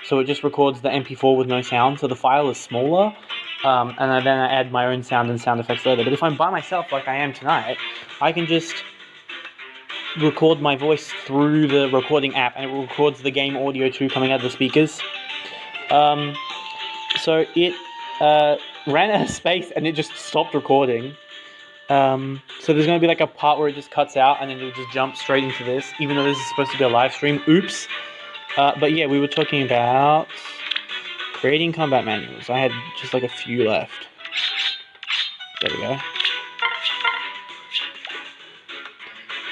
So it just records the MP4 with no sound, so the file is smaller. And then I add my own sound and sound effects later. But if I'm by myself, like I am tonight, I can just record my voice through the recording app, and it records the game audio too coming out of the speakers. So it ran out of space and it just stopped recording. So there's going to be like a part where it just cuts out and then it'll just jump straight into this, even though this is supposed to be a live stream. Oops. But yeah, we were talking about creating combat manuals. I had just like a few left. There we go.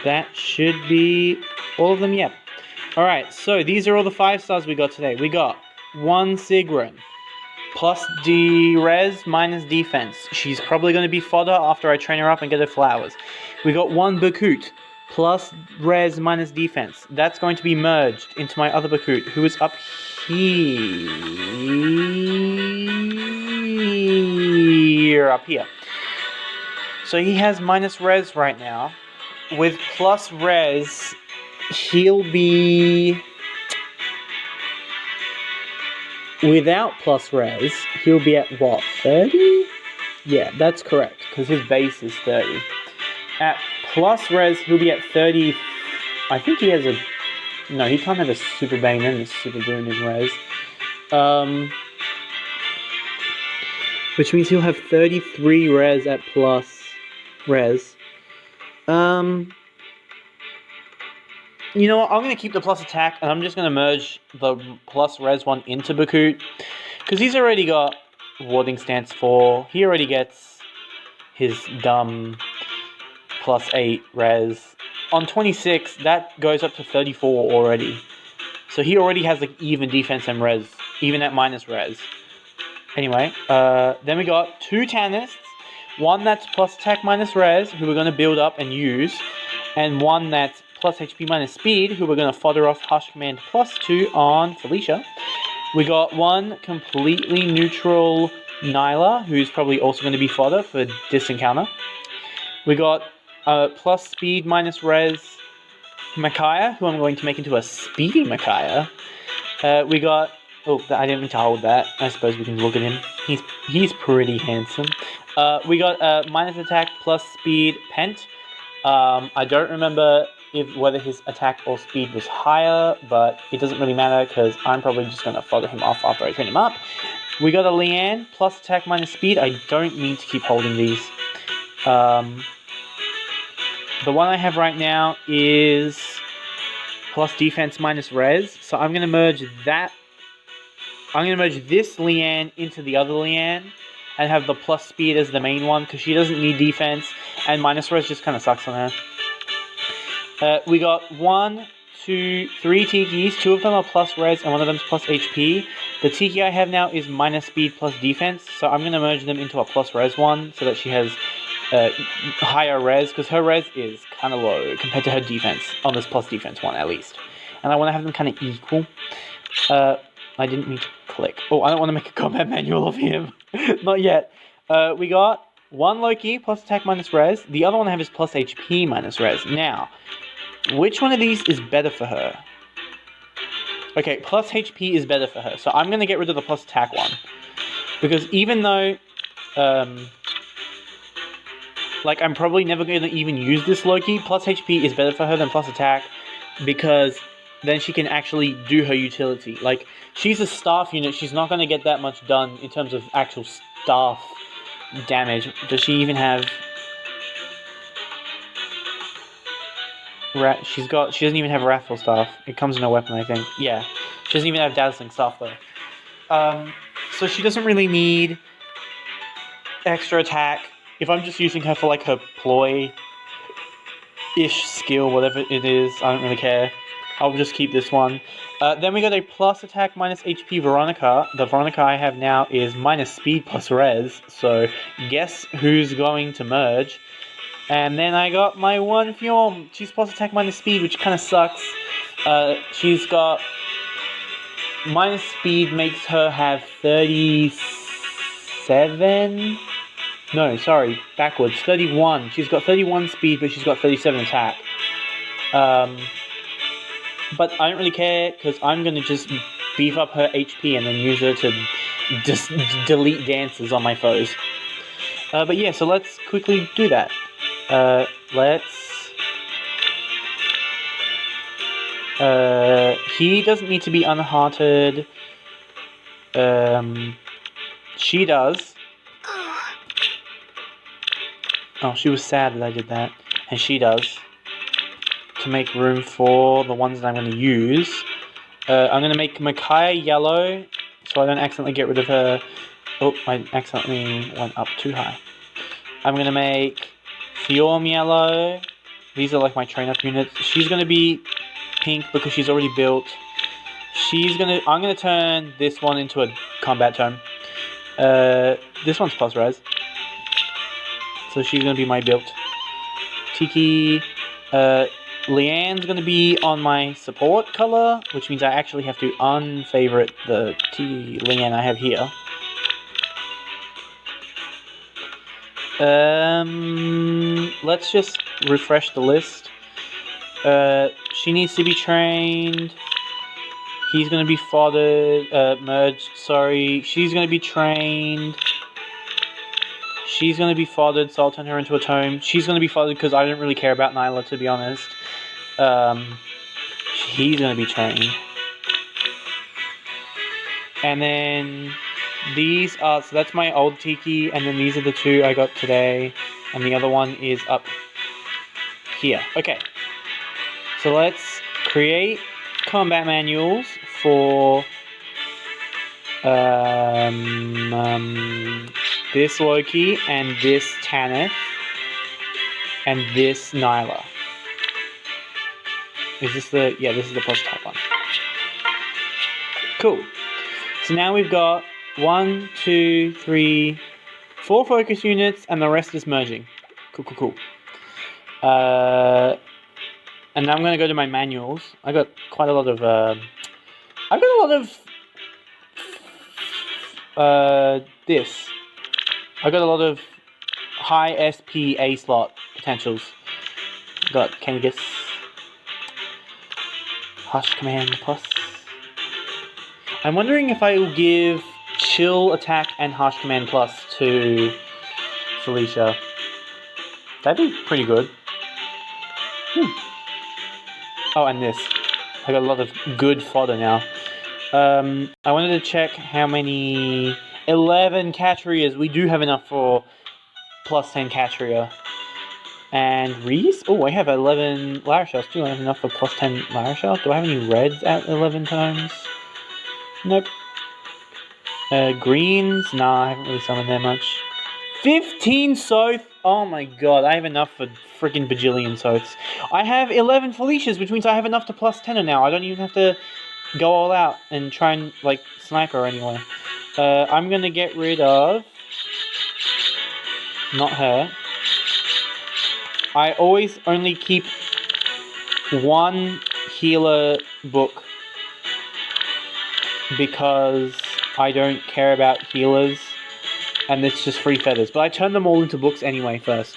That should be all of them, yep. Alright, so these are all the 5 stars we got today. We got 1 Sigrun, plus D-Res minus defense. She's probably going to be fodder after I train her up and get her flowers. We got 1 Bakut, plus res minus defense. That's going to be merged into my other Bakut, who is up here. Up here. So he has minus res right now. With plus res, he'll be... Without plus res, he'll be at what, 30? Yeah, that's correct, because his base is 30. At plus res, he'll be at 30. I think he has a... No, he can't have a super bane and a super boon in res. Which means he'll have 33 res at plus res. You know what, I'm going to keep the plus attack, and I'm just going to merge the plus res one into Bakut. Because he's already got warding stance 4. He already gets his dumb plus 8 res. On 26, that goes up to 34 already. So he already has like even defense and res, even at minus res. Anyway, then we got 2 Tanists. One that's plus attack minus res, who we're going to build up and use. And one that's plus HP minus speed, who we're going to fodder off Hush Command plus 2 on Felicia. We got 1 completely neutral Nyla, who's probably also going to be fodder for this encounter. We got plus speed minus res Micaiah, who I'm going to make into a speedy Micaiah. We got... Oh, I didn't mean to hold that. I suppose we can look at him. He's pretty handsome. We got minus attack plus speed Pent. I don't remember whether his attack or speed was higher, but it doesn't really matter because I'm probably just going to fodder him off after I train him up. We got a Leanne, plus attack minus speed. I don't mean to keep holding these. The one I have right now is plus defense minus res, so I'm going to merge that. I'm going to merge this Leanne into the other Leanne and have the plus speed as the main one because she doesn't need defense and minus res just kind of sucks on her. We got 1, 2, 3 Tikis. 2 of them are plus res and one of them is plus HP. The Tiki I have now is minus speed plus defense, so I'm going to merge them into a plus res one so that she has higher res, because her res is kind of low compared to her defense on this plus defense one at least. And I want to have them kind of equal. I didn't mean to click. Oh, I don't want to make a combat manual of him. Not yet. We got 1 Loki plus attack minus res. The other one I have is plus HP minus res. Now, which one of these is better for her? Okay, plus HP is better for her. So I'm going to get rid of the plus attack one. Because even though... like, I'm probably never going to even use this Loki, plus HP is better for her than plus attack. Because then she can actually do her utility. Like, she's a staff unit. She's not going to get that much done in terms of actual staff damage. Does she even have... She doesn't even have Wrathful Staff. It comes in a weapon, I think. Yeah. She doesn't even have Dazzling Staff, though. So she doesn't really need extra attack. If I'm just using her for, like, her ploy-ish skill, whatever it is, I don't really care. I'll just keep this one. Then we got a plus attack minus HP Veronica. The Veronica I have now is minus speed plus res. So guess who's going to merge? And then I got my one Fjorm. She's plus attack minus speed, which kind of sucks. She's got minus speed makes her have 37. No, sorry, backwards. 31. She's got 31 speed, but she's got 37 attack. But I don't really care, because I'm going to just beef up her HP and then use her to just delete dances on my foes. But yeah, so let's quickly do that. He doesn't need to be unhearted. She does. Oh, she was sad that I did that. And she does. To make room for the ones that I'm going to use. I'm going to make Micaiah yellow, so I don't accidentally get rid of her. Oh, I accidentally went up too high. I'm going to make Fjorm yellow. These are like my train-up units. She's going to be pink because she's already built. I'm going to turn this one into a combat tome. This one's plus res. So she's going to be my built. Tiki. Leanne's going to be on my support color, which means I actually have to unfavorite the Leanne I have here. Let's just refresh the list. She needs to be trained. He's going to be merged, sorry. She's going to be trained. She's going to be foddered, so I'll turn her into a tome. She's going to be foddered because I don't really care about Nyla, to be honest. He's going to be trained. And then these are, so that's my old Tiki, and then these are the two I got today, and the other one is up here. Okay, so let's create combat manuals for this Loki, and this Tanith, and this Nyla. Is this the... yeah, this is the plus type one. Cool. So now we've got 1, 2, 3, 4 focus units, and the rest is merging. Cool. And now I'm going to go to my manuals. I got quite a lot of... this. I got a lot of high SP A slot potentials. Got Kangas. Hush Command Plus. I'm wondering if I will give Chill Attack and Harsh Command Plus to Felicia. That'd be pretty good. Oh, and this. I got a lot of good fodder now. I wanted to check how many... 11 Catrias. We do have enough for plus 10 Catria. And Reese? Oh, I have 11 Larashells too. I have enough for plus 10 Larashells. Do I have any reds at 11 times? Nope. Greens? Nah, I haven't really summoned that much. 15 Soth? Oh my god, I have enough for freaking bajillion Soths. I have 11 Felicias, which means I have enough to plus 10 her now. I don't even have to go all out and try and, like, snipe her anyway. I'm gonna get rid of... not her. I always only keep one healer book because I don't care about healers and it's just free feathers. But I turn them all into books anyway first.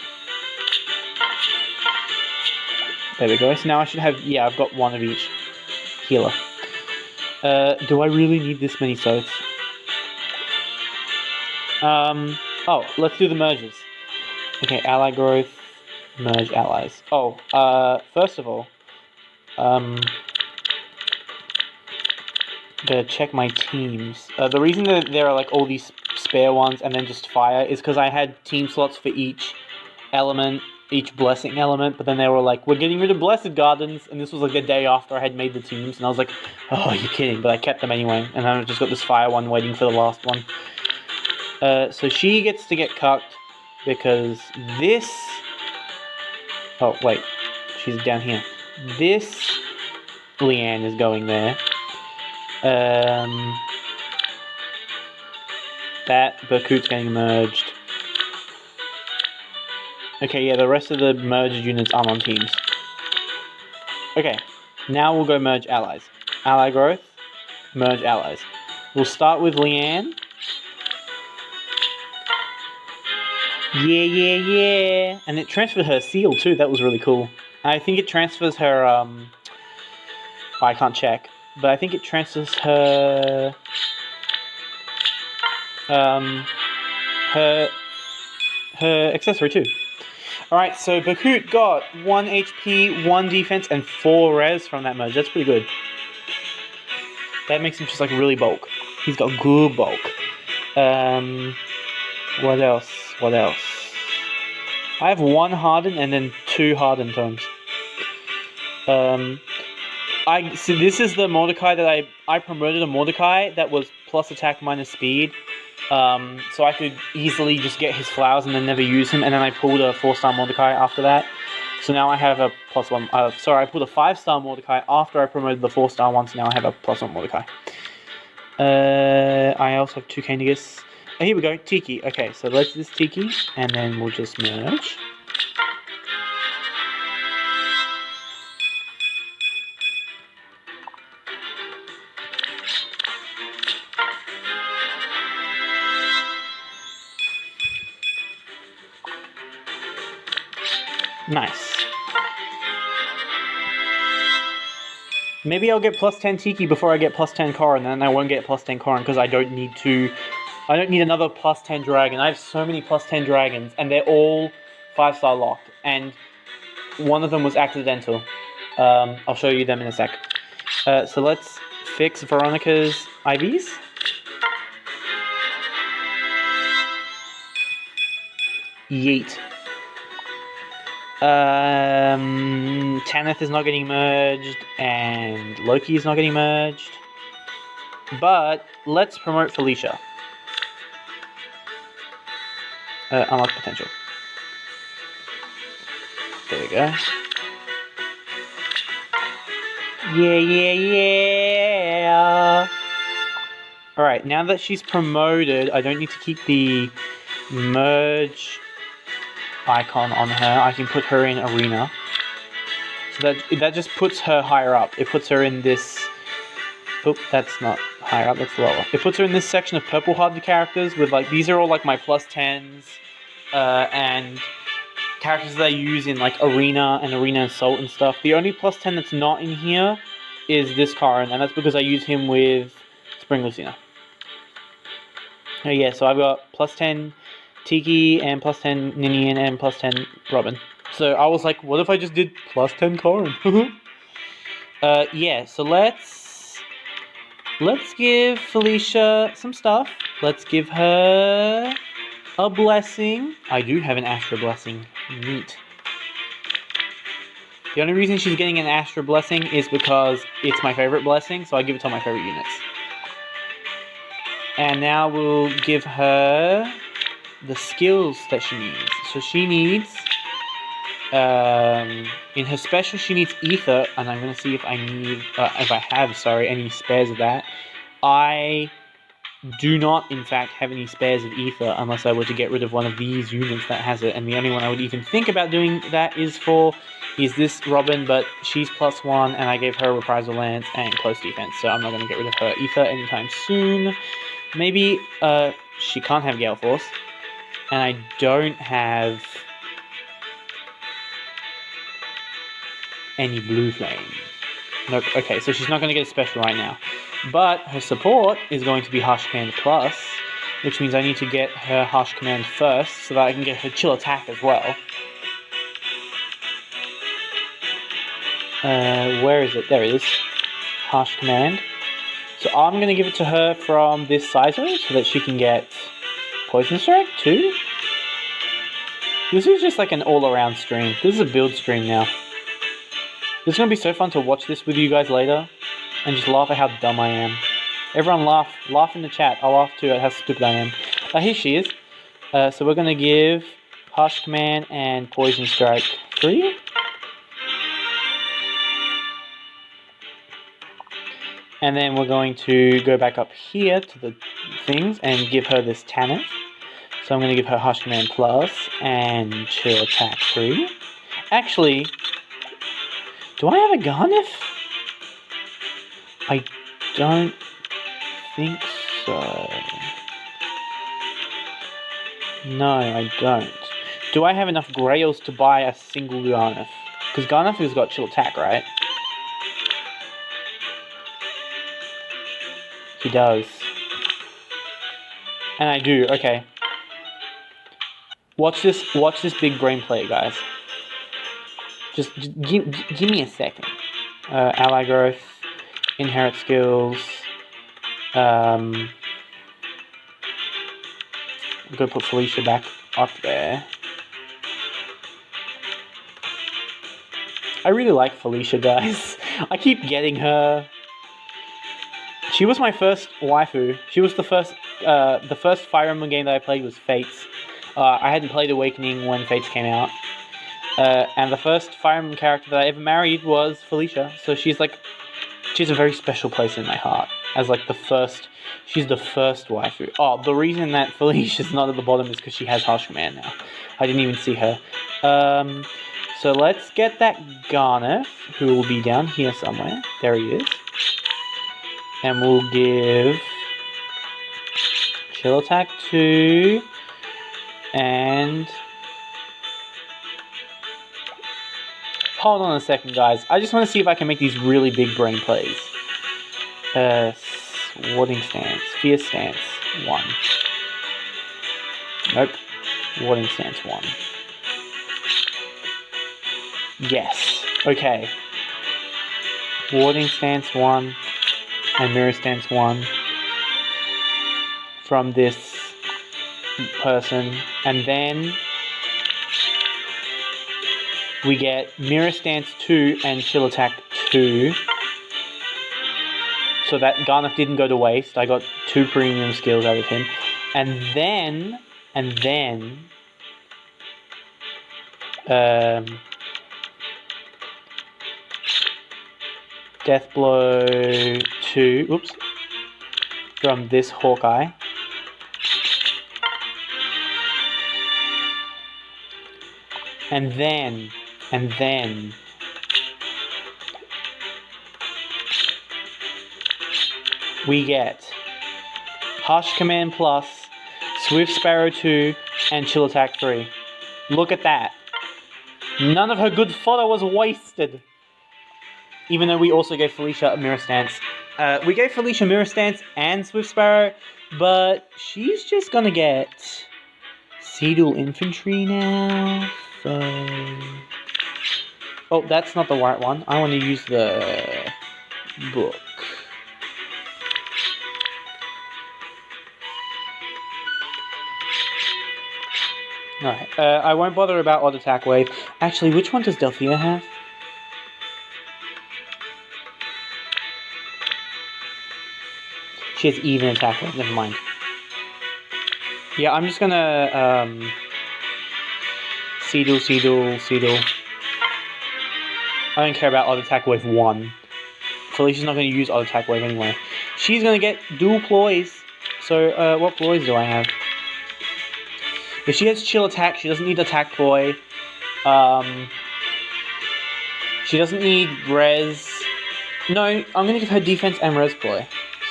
There we go. So now I should have... yeah, I've got one of each healer. Do I really need this many Soths? Oh, let's do the merges. Okay, ally growth, merge allies. Oh, first of all, gotta check my teams. The reason that there are like all these spare ones and then just fire is because I had team slots for each element, each blessing element, but then they were like, we're getting rid of Blessed Gardens, and this was like the day after I had made the teams, and I was like, oh, you're kidding, but I kept them anyway, and then I just got this fire one waiting for the last one. So she gets to get cucked because this... oh, wait. She's down here. This Leanne is going there. That Berkut's getting merged. Okay, yeah, the rest of the merged units aren't on teams. Okay, now we'll go merge allies. Ally growth, merge allies. We'll start with Leanne. Yeah. And it transferred her seal too, that was really cool. I think it transfers her, I can't check. But I think it transfers her... her accessory too. Alright, so Berkut got 1 HP, 1 defense, and 4 res from that merge. That's pretty good. That makes him just like really bulk. He's got good bulk. What else? I have 1 hardened and then 2 hardened tomes. So this is the Mordecai that I promoted a Mordecai that was plus attack minus speed. So I could easily just get his flowers and then never use him, and then I pulled a 4-star Mordecai after that. So now I have a +1. I pulled a 5-star Mordecai after I promoted the 4-star one, so now I have a +1 Mordecai. I also have 2 Candigus. Oh, here we go, Tiki. Okay, so let's do this Tiki, and then we'll just merge. Nice. Maybe I'll get +10 Tiki before I get +10 Corrin, and then I won't get +10 Corrin because I don't need another +10 dragon. I have so many +10 dragons, and they're all 5-star locked, and one of them was accidental. I'll show you them in a sec. So let's fix Veronica's IVs. Yeet. Tanith is not getting merged, and Loki is not getting merged. But let's promote Felicia. Unlock potential. There we go. Yeah. Alright, now that she's promoted, I don't need to keep the merge icon on her. I can put her in arena. So that just puts her higher up. It puts her in this... Oh, that's not higher up, that's lower. It puts her in this section of purple hardened characters with like, these are all like my +10s, and characters that I use in like Arena and Arena Assault and stuff. The only +10 that's not in here is this Corrin, and that's because I use him with Spring Lucina. Oh yeah, so I've got +10 Tiki and +10 Ninian and +10 Robin. So I was like, what if I just did +10 Corrin? Yeah, so let's give Felicia some stuff. Let's give her a blessing. I do have an Astra blessing. Neat. The only reason she's getting an Astra blessing is because it's my favorite blessing, so I give it to all my favorite units. And now we'll give her the skills that she needs. So she needs, in her special, she needs Ether, and I'm going to see if I need, any spares of that. I do not, in fact, have any spares of Ether unless I were to get rid of one of these units that has it, and the only one I would even think about doing that is this Robin, but she's +1, and I gave her Reprisal Lance and Close Defense, so I'm not going to get rid of her Ether anytime soon. Maybe, she can't have Gale Force, and I don't have any Blue Flame. Nope, okay, so she's not going to get a special right now. But her support is going to be Harsh Command Plus, which means I need to get her Harsh Command first, so that I can get her Chill Attack as well. Where is it? There it is. Harsh Command. So I'm going to give it to her from this Sizer, so that she can get Poison Strike too. This is just like an all-around stream. This is a build stream now. It's going to be so fun to watch this with you guys later, and just laugh at how dumb I am. Everyone laugh in the chat. I'll laugh too at how stupid I am. Here she is. So we're going to give Harsh Command and Poison Strike 3. And then we're going to go back up here to the things and give her this Tanith. So I'm going to give her Harsh Command Plus and Chill Attack 3. Actually, do I have a Garnif? I don't think so. No, I don't. Do I have enough Grails to buy a single Garnif? Because Garnif has got Chill Attack, right? He does. And I do, okay. Watch this big brain play, guys. Just give me a second. Ally growth, inherit skills. I'm gonna put Felicia back up there. I really like Felicia, guys. I keep getting her. She was my first waifu. She was the first Fire Emblem game that I played was Fates. I hadn't played Awakening when Fates came out. And the first Fire Emblem character that I ever married was Felicia. So she's a very special place in my heart. As like she's the first waifu. Oh, the reason that Felicia's not at the bottom is because she has Harsh Command now. I didn't even see her. So let's get that Garnif, who will be down here somewhere. There he is. And we'll give Chill Attack 2 and hold on a second, guys. I just want to see if I can make these really big brain plays. Warding Stance, Fierce Stance 1. Nope. Warding Stance 1. Yes. Okay. Warding Stance 1. And Mirror Stance 1 from this person, and then we get Mirror Stance 2 and Chill Attack 2, so that Garnif didn't go to waste. I got 2 premium skills out of him, and then Death Blow 2, oops, from this Hawkeye. And then we get Harsh Command Plus, Swift Sparrow 2, and Chill Attack 3. Look at that. None of her good fodder was wasted. Even though we also gave Felicia a Mirror Stance. We gave Felicia Mirror Stance and Swift Sparrow, but she's just gonna get Seedle Infantry now, so... Oh, that's not the right one. I want to use the book. Alright, I won't bother about Odd Attack Wave. Actually, which one does Delphia have? She has even attack rate, never mind. Yeah, I'm just gonna, Seedle. I don't care about Odd Attack Wave 1. Felicia's not gonna use Odd Attack Wave anyway. She's gonna get dual ploys. So, what ploys do I have? If she has Chill Attack, she doesn't need Attack Ploy. She doesn't need Res. No, I'm gonna give her Defense and Res Ploy.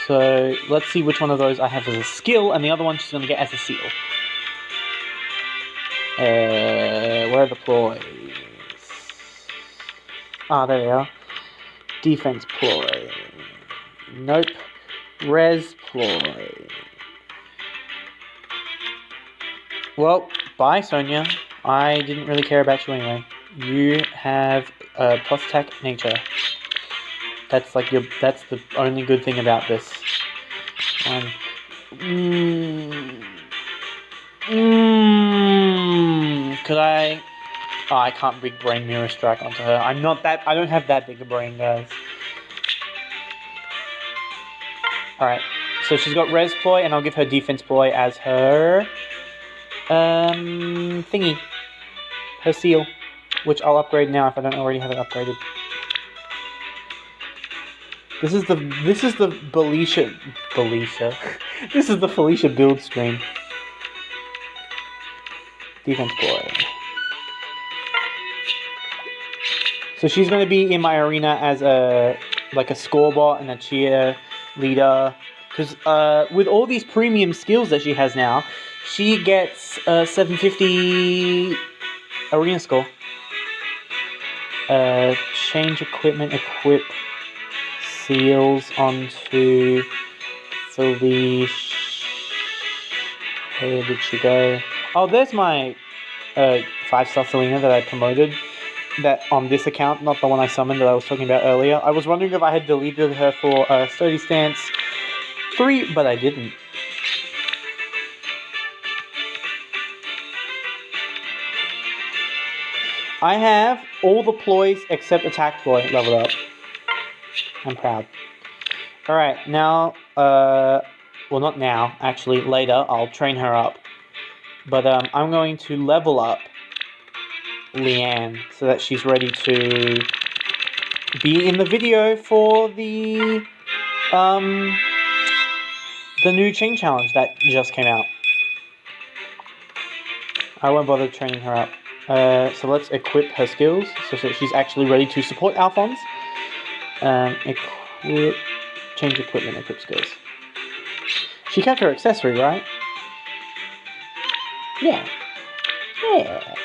So, let's see which one of those I have as a skill, and the other one she's going to get as a seal. Where are the ploys? Ah, there they are. Defense ploy. Nope. Res ploy. Well, bye, Sonia. I didn't really care about you anyway. You have plus attack nature. That's like that's the only good thing about this. Could I? Oh, I can't big brain mirror strike onto her. I don't have that big a brain, guys. Alright, so she's got Res Ploy, and I'll give her Defense Ploy as her thingy. Her seal. Which I'll upgrade now if I don't already have it upgraded. This is the Felicia. This is the Felicia build stream. Defense boy. So she's going to be in my arena as a scorebot and a cheerleader. Because with all these premium skills that she has now, she gets 750 arena score. Change equipment, equip seals onto Felicia. Where did she go? Oh, there's my 5-star Selena that I promoted. That on this account, not the one I summoned that I was talking about earlier. I was wondering if I had deleted her for Sturdy Stance 3, but I didn't. I have all the ploys except attack ploy leveled up. I'm proud. Alright, now, well not now, actually later, I'll train her up. But I'm going to level up Leanne so that she's ready to be in the video for the new chain challenge that just came out. I won't bother training her up. So let's equip her skills so that she's actually ready to support Alphonse. Equip, change equipment, equip skills. She kept her accessory, right? Yeah. Yeah.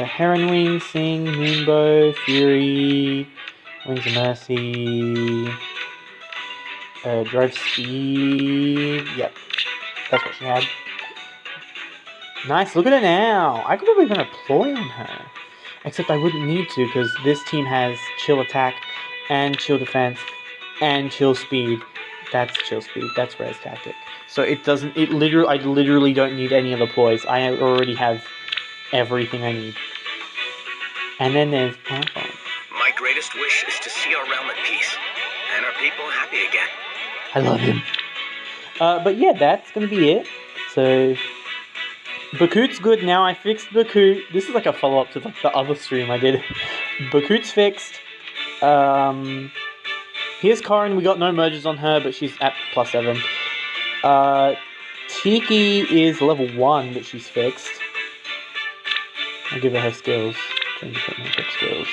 Heron Wing, Sing, Moonbow, Fury, Wings of Mercy, Drive Speed. Yep, that's what she had. Nice, look at her now. I could probably run a ploy on her. Except I wouldn't need to because this team has chill attack and chill defense and chill speed. That's chill speed, that's Res tactic. So I literally don't need any of the ploys. I already have everything I need. And then there's Alphonse. My greatest wish is to see our realm at peace and our people happy again. I love him. But yeah, that's gonna be it. So Bakut's good now. I fixed Bakut. This is like a follow-up to the other stream I did. Bakut's fixed. Here's Corin. We got no merges on her, but she's at +7. Tiki is level 1, but she's fixed. I'll give her skills. Change equipment, equip skills.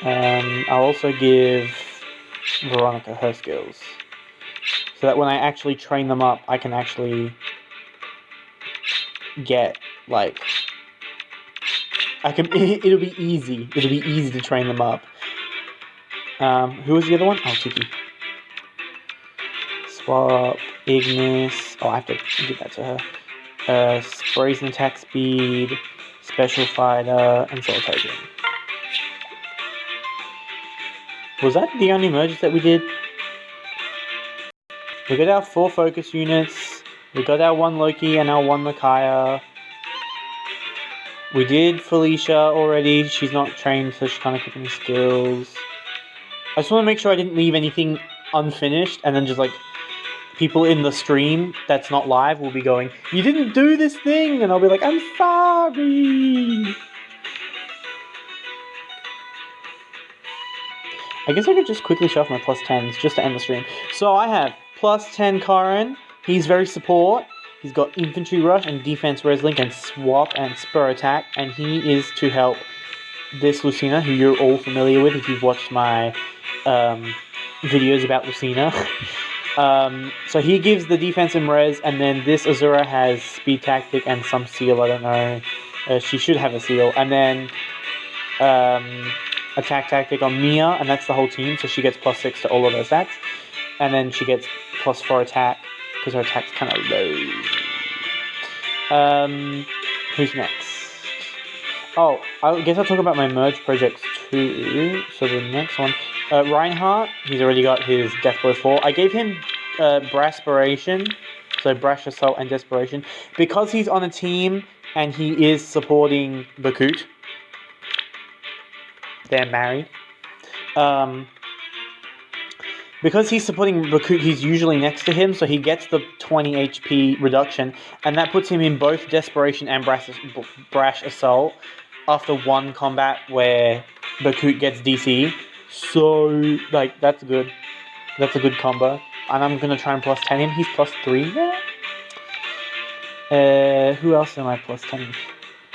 I'll also give Veronica her skills. So that when I actually train them up, I can actually get, like... it'll be easy. It'll be easy to train them up. Who was the other one? Oh, Tiki. Swap, Ignis. Oh, I have to give that to her. Sprays and attack speed, special fighter, and soul taking. Was that the only merges that we did? We got our 4 focus units. We got our 1 Loki and our 1 Micaiah. We did Felicia already. She's not trained, so she can't equip any skills. I just want to make sure I didn't leave anything unfinished, and then just like people in the stream that's not live will be going, "You didn't do this thing," and I'll be like, "I'm sorry." I guess I could just quickly show off my +10s just to end the stream. So I have +10 Karin. He's very support. He's got infantry rush and defense reslink and swap and spur attack, and he is to help this Lucina, who you're all familiar with if you've watched my videos about Lucina. So he gives the defense and res, and then this Azura has speed tactic and some seal, I don't know. She should have a seal. And then attack tactic on Mia, and that's the whole team, so she gets +6 to all of her stats. And then she gets +4 attack, because her attack's kind of low. Who's next? Oh, I guess I'll talk about my merge projects too. So the next one, Reinhardt, he's already got his Death Blow 4. I gave him Braspiration, so Brash Assault and Desperation, because he's on a team and he is supporting Bakut. They're married. Because he's supporting Bakut, he's usually next to him, so he gets the 20 HP reduction, and that puts him in both Desperation and Brash Assault after one combat where Bakut gets DC. So, like, that's good. That's a good combo. And I'm gonna try and plus 10 him. He's plus 3 now. Who else am I plus 10?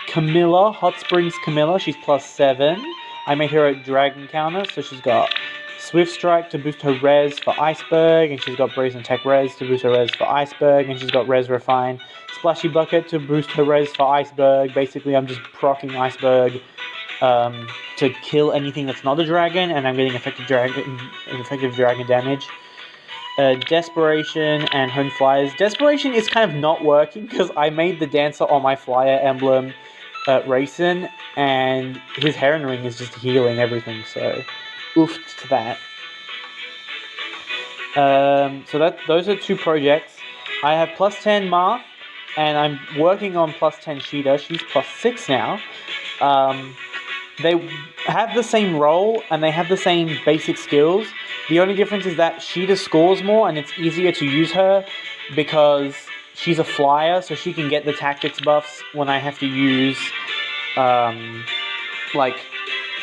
Camilla, Hot Springs Camilla, she's plus 7. I made her a dragon counter, so she's got Swift Strike to boost her res for Iceberg, and she's got Brazen Tech res to boost her res for Iceberg, and she's got Res Refine, Splashy Bucket to boost her res for Iceberg. Basically, I'm just proccing Iceberg to kill anything that's not a dragon, and I'm getting effective dragon damage. Desperation and Home Flyers. Desperation is kind of not working because I made the dancer on my flyer emblem Racing, and his Heron Ring is just healing everything, so oofed to that. So those are 2 projects. I have plus 10 Marth, and I'm working on plus 10 Sheeta. She's plus 6 now. They have the same role, and they have the same basic skills. The only difference is that Sheeta scores more, and it's easier to use her because she's a flyer, so she can get the tactics buffs when I have to use, like,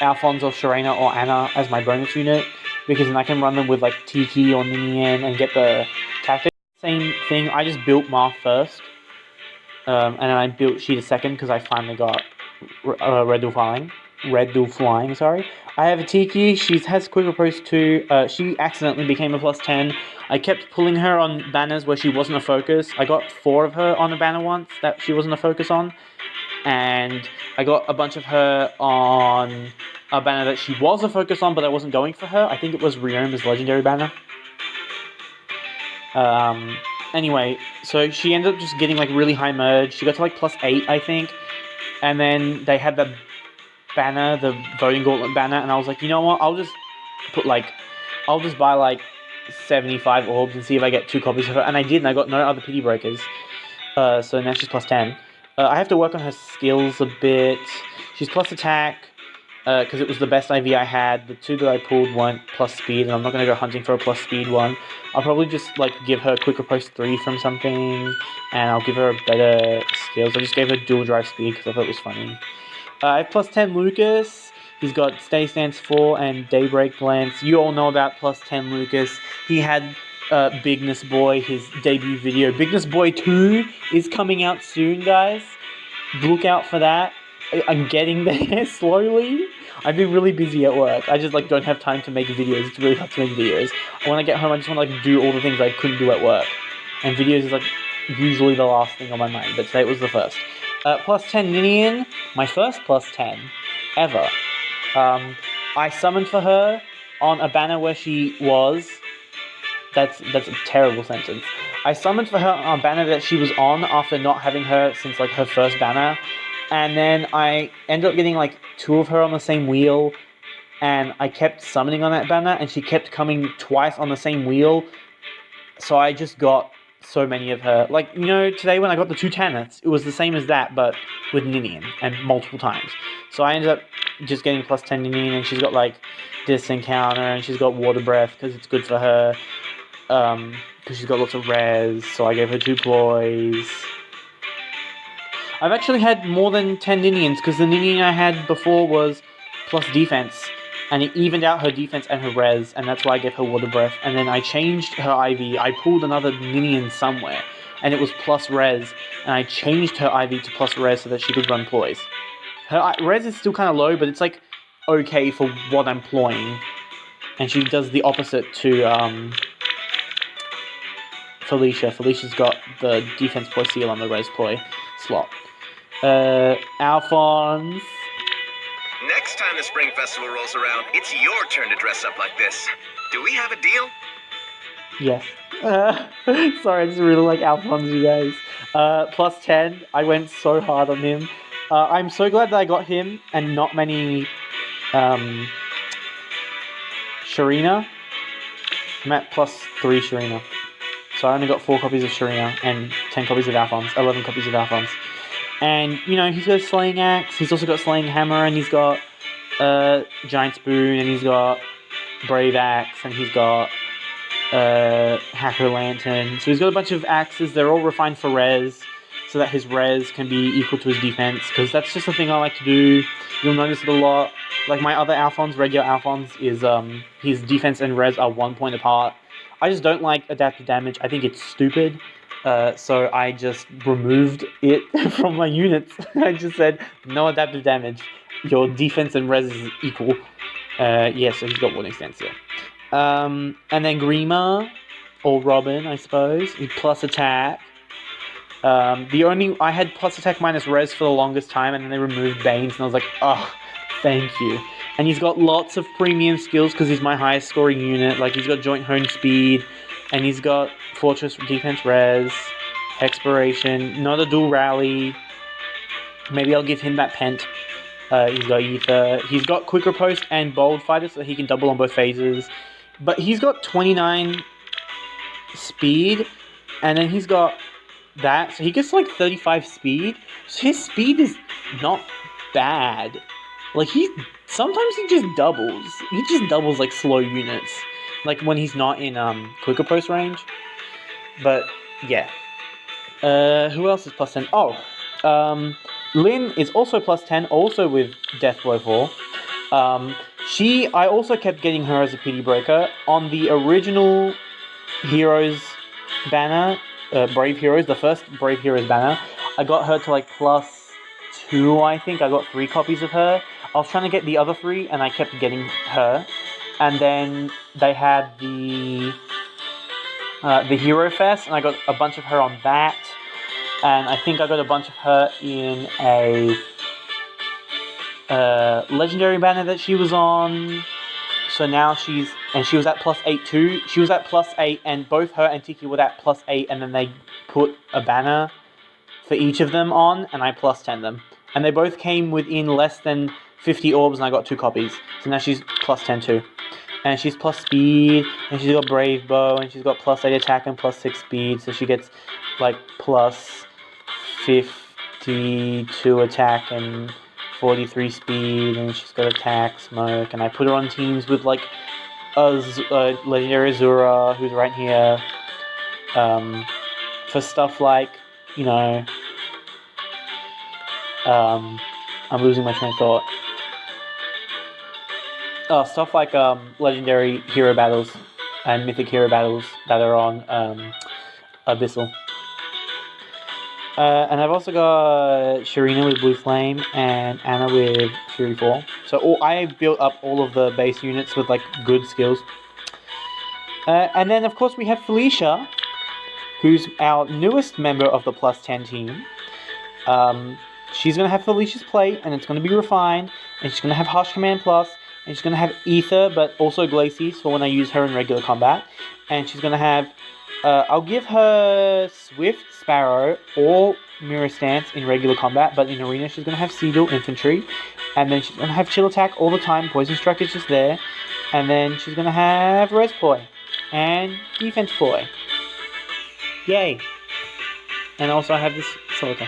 Alphonse or Sharena or Anna as my bonus unit, because then I can run them with, like, Tiki or Ninian and get the tactics. Same thing, I just built Marth first, and then I built Sheeta second because I finally got Red Dual Flying, sorry. I have a Tiki, she has Quick Approach 2, she accidentally became a plus 10. I kept pulling her on banners where she wasn't a focus. I got 4 of her on a banner once that she wasn't a focus on. And I got a bunch of her on a banner that she was a focus on, but I wasn't going for her. I think it was Rioma's legendary banner. Anyway, so she ended up just getting like really high merge. She got to like plus 8, I think. And then they had the banner, the Voting Gauntlet banner, and I was like, you know what, I'll just buy like 75 orbs and see if I get 2 copies of her, and I did, and I got no other pity breakers, so now she's plus 10. I have to work on her skills a bit. She's plus attack, because it was the best IV I had. The 2 that I pulled weren't plus speed, and I'm not going to go hunting for a plus speed one. I'll probably just like give her quick approach 3 from something, and I'll give her better skills. I just gave her dual drive speed because I thought it was funny. I have plus 10 Lucas. He's got Stay Stance 4 and Daybreak Glance. You all know about plus 10 Lucas. He had Bigness Boy, his debut video. Bigness Boy 2 is coming out soon, guys. Look out for that. I'm getting there slowly. I've been really busy at work. I just like don't have time to make videos. It's really hard to make videos. When I get home, I just want to like do all the things I couldn't do at work. And videos is like usually the last thing on my mind, but today it was the first. Plus 10 Ninian, my first plus 10 ever. I summoned for her on a banner where she was. That's a terrible sentence. I summoned for her on a banner that she was on after not having her since like her first banner. And then I ended up getting like 2 of her on the same wheel. And I kept summoning on that banner, and she kept coming twice on the same wheel. So I just got so many of her. Like, you know, today when I got the 2 Taniths, it was the same as that, but with Ninian, and multiple times. So I ended up just getting plus 10 Ninian, and she's got, like, Distant Counter, and she's got Water Breath, because it's good for her, because she's got lots of res, so I gave her 2 Ploys. I've actually had more than 10 Ninians, because the Ninian I had before was plus defense, and it evened out her defense and her res, and that's why I gave her Water Breath. And then I changed her IV. I pulled another Ninian somewhere, and it was plus res, and I changed her IV to plus res so that she could run ploys. Her res is still kind of low, but it's like okay for what I'm ploying, and she does the opposite to Felicia. Felicia's got the defense ploy seal on the res ploy slot. Alphonse. Next time the Spring Festival rolls around, it's your turn to dress up like this. Do we have a deal? Yes. Sorry, I just really like Alphonse, you guys. Plus 10. I went so hard on him. I'm so glad that I got him and not many Sharena. I'm at plus 3 Sharena. So I only got 4 copies of Sharena and 10 copies of Alphonse, 11 copies of Alphonse. And, you know, he's got Slaying Axe, he's also got Slaying Hammer, and he's got Giant Spoon, and he's got Brave Axe, and he's got Hacker Lantern. So he's got a bunch of axes, they're all refined for res. so that his res can be equal to his defense, because that's just a thing I like to do. You'll notice it a lot. Like my other Alphons, regular Alphons, is his defense and res are 1 point apart. I just don't like adaptive damage. I think it's stupid. So I just removed it from my units. I just said, no adaptive damage. Your defense and res is equal. Yeah, so he's got Warning Stance here. And then Grima, or Robin, I suppose, plus attack. I had plus attack minus res for the longest time, and then they removed Banes, and I was like, oh, thank you. And he's got lots of premium skills because he's my highest scoring unit. Like, he's got Joint Hone Speed, and he's got Fortress Defense Res, Expiration, not a dual rally. Maybe I'll give him that Pent. He's got Ether. He's got Quick Riposte and Bold Fighter, so he can double on both phases. But he's got 29 speed, and then he's got that, so he gets like 35 speed. So his speed is not bad. Like, sometimes he just doubles. He just doubles like slow units, like when he's not in Quick Riposte range. But yeah, who else is plus 10? Oh, Lynn is also plus 10, also with Deathblow 4. I also kept getting her as a pity breaker on the original Heroes banner, Brave Heroes, the first Brave Heroes banner. I got her to like plus 2, I think. I got 3 copies of her. I was trying to get the other 3, and I kept getting her. And then they had the Hero Fest, and I got a bunch of her on that. And I think I got a bunch of her in a Legendary banner that she was on. So now she was at plus 8 too. She was at plus 8, and both her and Tiki were at plus 8, and then they put a banner for each of them on, and I plus 10 them. And they both came within less than 50 orbs, and I got 2 copies. So now she's plus 10 too. And she's plus speed, and she's got Brave Bow, and she's got plus 8 attack and plus 6 speed, so she gets like plus 52 attack and 43 speed, and she's got attack, smoke, and I put her on teams with like Legendary Azura, who's right here, for stuff like, you know, I'm losing my train of thought. Stuff like Legendary Hero battles and Mythic Hero battles that are on Abyssal. And I've also got Sharina with Blue Flame and Anna with Fury 4. So I built up all of the base units with like good skills. And then of course we have Felicia, who's our newest member of the plus 10 team. She's going to have Felicia's plate, and it's going to be refined, and she's going to have Harsh Command Plus, and she's going to have Ether, but also Glacies for when I use her in regular combat. And she's going to have, I'll give her Swift, Sparrow, or Mirror Stance in regular combat, but in Arena she's going to have Seagull Infantry, and then she's going to have Chill Attack all the time, Poison Strike is just there, and then she's going to have Res Poi, and Defense Poi. Yay! And also I have this Silica.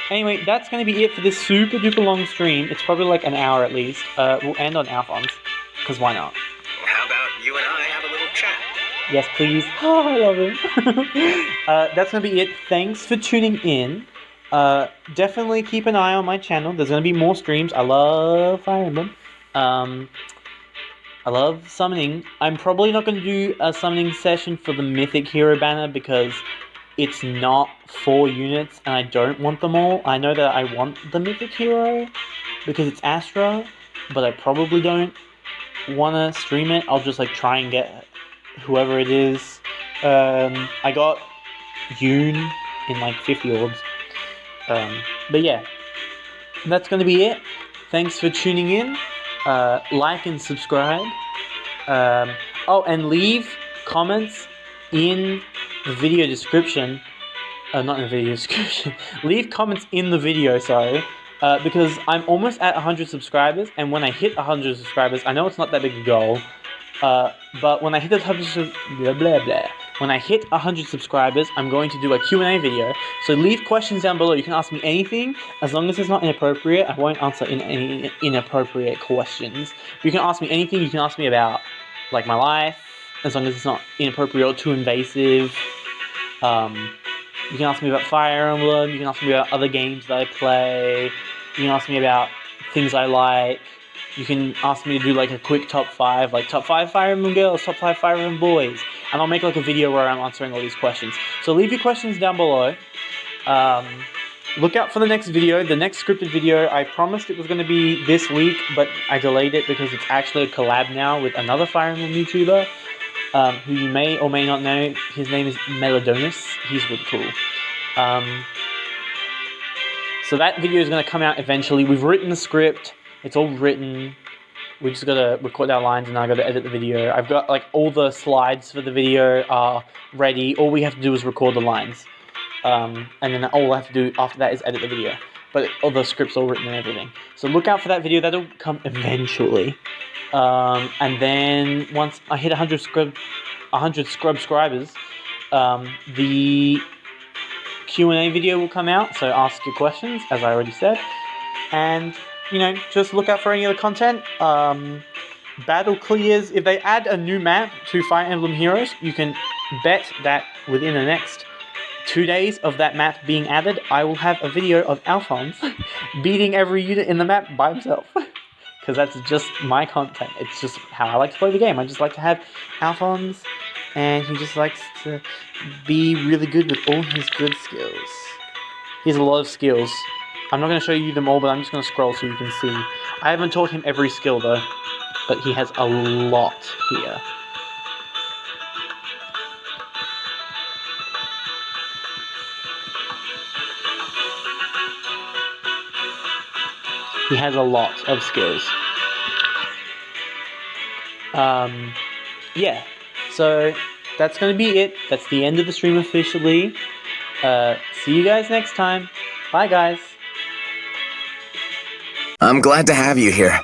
Anyway, that's going to be it for this super duper long stream. It's probably like an hour at least. We'll end on Alphons, because why not? How about you and I have a little chat? Yes, please. Oh, I love him. That's going to be it. Thanks for tuning in. Definitely keep an eye on my channel. There's going to be more streams. I love Fire Emblem. I love summoning. I'm probably not going to do a summoning session for the Mythic Hero banner because it's not 4 units and I don't want them all. I know that I want the Mythic Hero because it's Astra, but I probably don't want to stream it. I'll just like try and get whoever it is. I got Yoon in like 50 orbs. But yeah, that's going to be it. Thanks for tuning in. Like and subscribe. Oh, and leave comments in the video description. Not in the video description. Leave comments in the video, sorry. Because I'm almost at 100 subscribers, and when I hit 100 subscribers, I know it's not that big a goal, but when I hit 100 subscribers, I'm going to do a Q&A video. So leave questions down below. You can ask me anything, as long as it's not inappropriate. I won't answer any inappropriate questions. You can ask me anything. You can ask me about, like, my life, as long as it's not inappropriate or too invasive. You can ask me about Fire Emblem, you can ask me about other games that I play, you can ask me about things I like, you can ask me to do like a quick top 5, like top 5 Fire Emblem girls, top 5 Fire Emblem boys, and I'll make like a video where I'm answering all these questions. So leave your questions down below. Look out for the next video. The next scripted video, I promised it was going to be this week, but I delayed it because it's actually a collab now with another Fire Emblem YouTuber, who you may or may not know. His name is Melodonus. He's really cool. So that video is going to come out eventually. We've written the script. It's all written. We just got to record our lines and I got to edit the video. I've got like all the slides for the video are ready. All we have to do is record the lines. And then all I have to do after that is edit the video. But all the script's all written and everything. So look out for that video. That'll come eventually. And then once I hit 100 subscribers, the Q&A video will come out. So ask your questions, as I already said. And, you know, just look out for any other content. Battle clears. If they add a new map to Fire Emblem Heroes, you can bet that within the next 2 days of that map being added, I will have a video of Alphonse beating every unit in the map by himself. Because that's just my content. It's just how I like to play the game. I just like to have Alphonse, and he just likes to be really good with all his good skills. He has a lot of skills. I'm not going to show you them all, but I'm just going to scroll so you can see. I haven't taught him every skill though, but he has a lot here. He has a lot of skills. Yeah, so that's going to be it. That's the end of the stream officially. See you guys next time. Bye, guys. I'm glad to have you here.